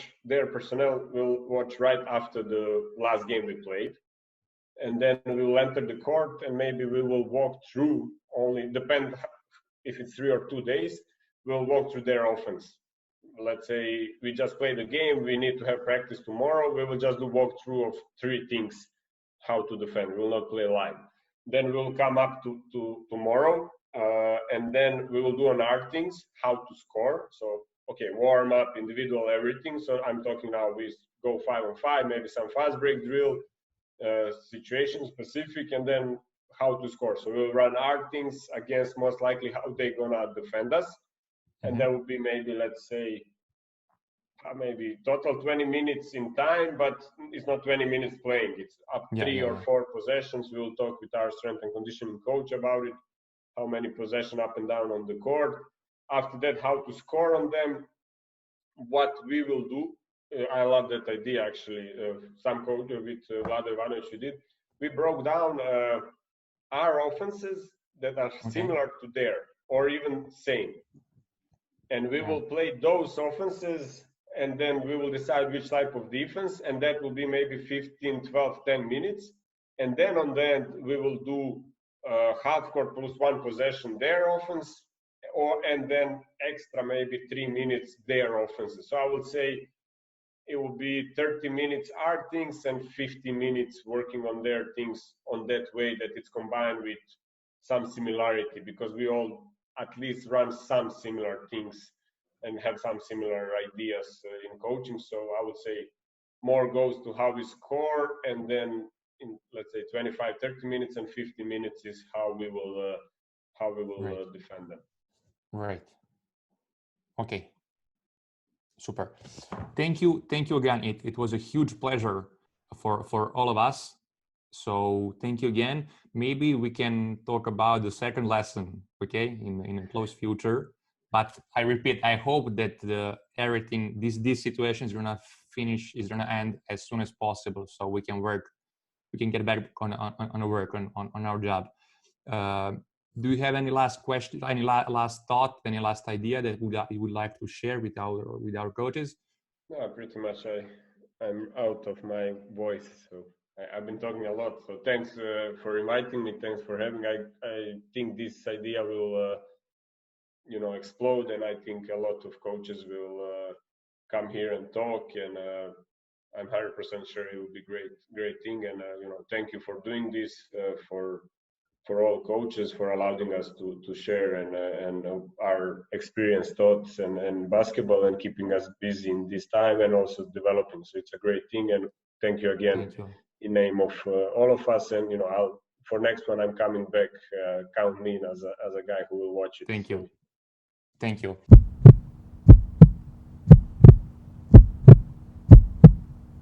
right after the last game we played, and then we will enter the court, and maybe we will walk through. Only depend if it's 3 or 2 days, we'll walk through their offense. Let's say we just played the game, we need to have practice tomorrow, we will just do walkthrough of 3 things how to defend. We will not play live. Then we will come up to tomorrow, and then we will do on our things how to score. So okay, warm up, individual, everything. So I'm talking now, we go 5-on-5, maybe some fast break drill, situation specific, and then how to score. So we'll run our things against most likely how they're gonna defend us. And that would be maybe, let's say, maybe total 20 minutes in time, but it's not 20 minutes playing. It's up 3 or 4 possessions. We will talk with our strength and conditioning coach about it, how many possession up and down on the court. After that, how to score on them, what we will do. I love that idea, actually. Some coach with Vlado Ivanovic we did. We broke down our offenses that are similar to their, or even same. And we will play those offenses, and then we will decide which type of defense, and that will be maybe 15, 12, 10 minutes. And then on that, we will do half court plus 1 possession their offense, and then extra maybe 3 minutes their offenses. So I would say it will be 30 minutes our things and 50 minutes working on their things, on that way that it's combined with some similarity, because we all at least run some similar things and have some similar ideas in coaching. So I would say more goes to how we score, and then in, let's say, 25, 30 minutes and 50 minutes is how we will defend them. Right. Okay. Super. Thank you again. It was a huge pleasure for all of us. So thank you again. Maybe we can talk about the second lesson, okay, in a close future. But I repeat, I hope that everything, this situation is gonna end as soon as possible, so we can get back on the work on our job. Do you have any last question, any last thought, any last idea that you would like to share with our coaches? No, pretty much. I'm out of my voice, so I've been talking a lot. So thanks for inviting me. Thanks for having. I think this idea will explode, and I think a lot of coaches will come here and talk, and I'm 100% sure it will be great thing. And thank you for doing this for all coaches, for allowing us to share and our experience, thoughts and basketball, and keeping us busy in this time and also developing. So it's a great thing, and thank you again. Thank you. In name of all of us. And for next one, I'm coming back. Count me in as a guy who will watch it. Thank you. Thank you.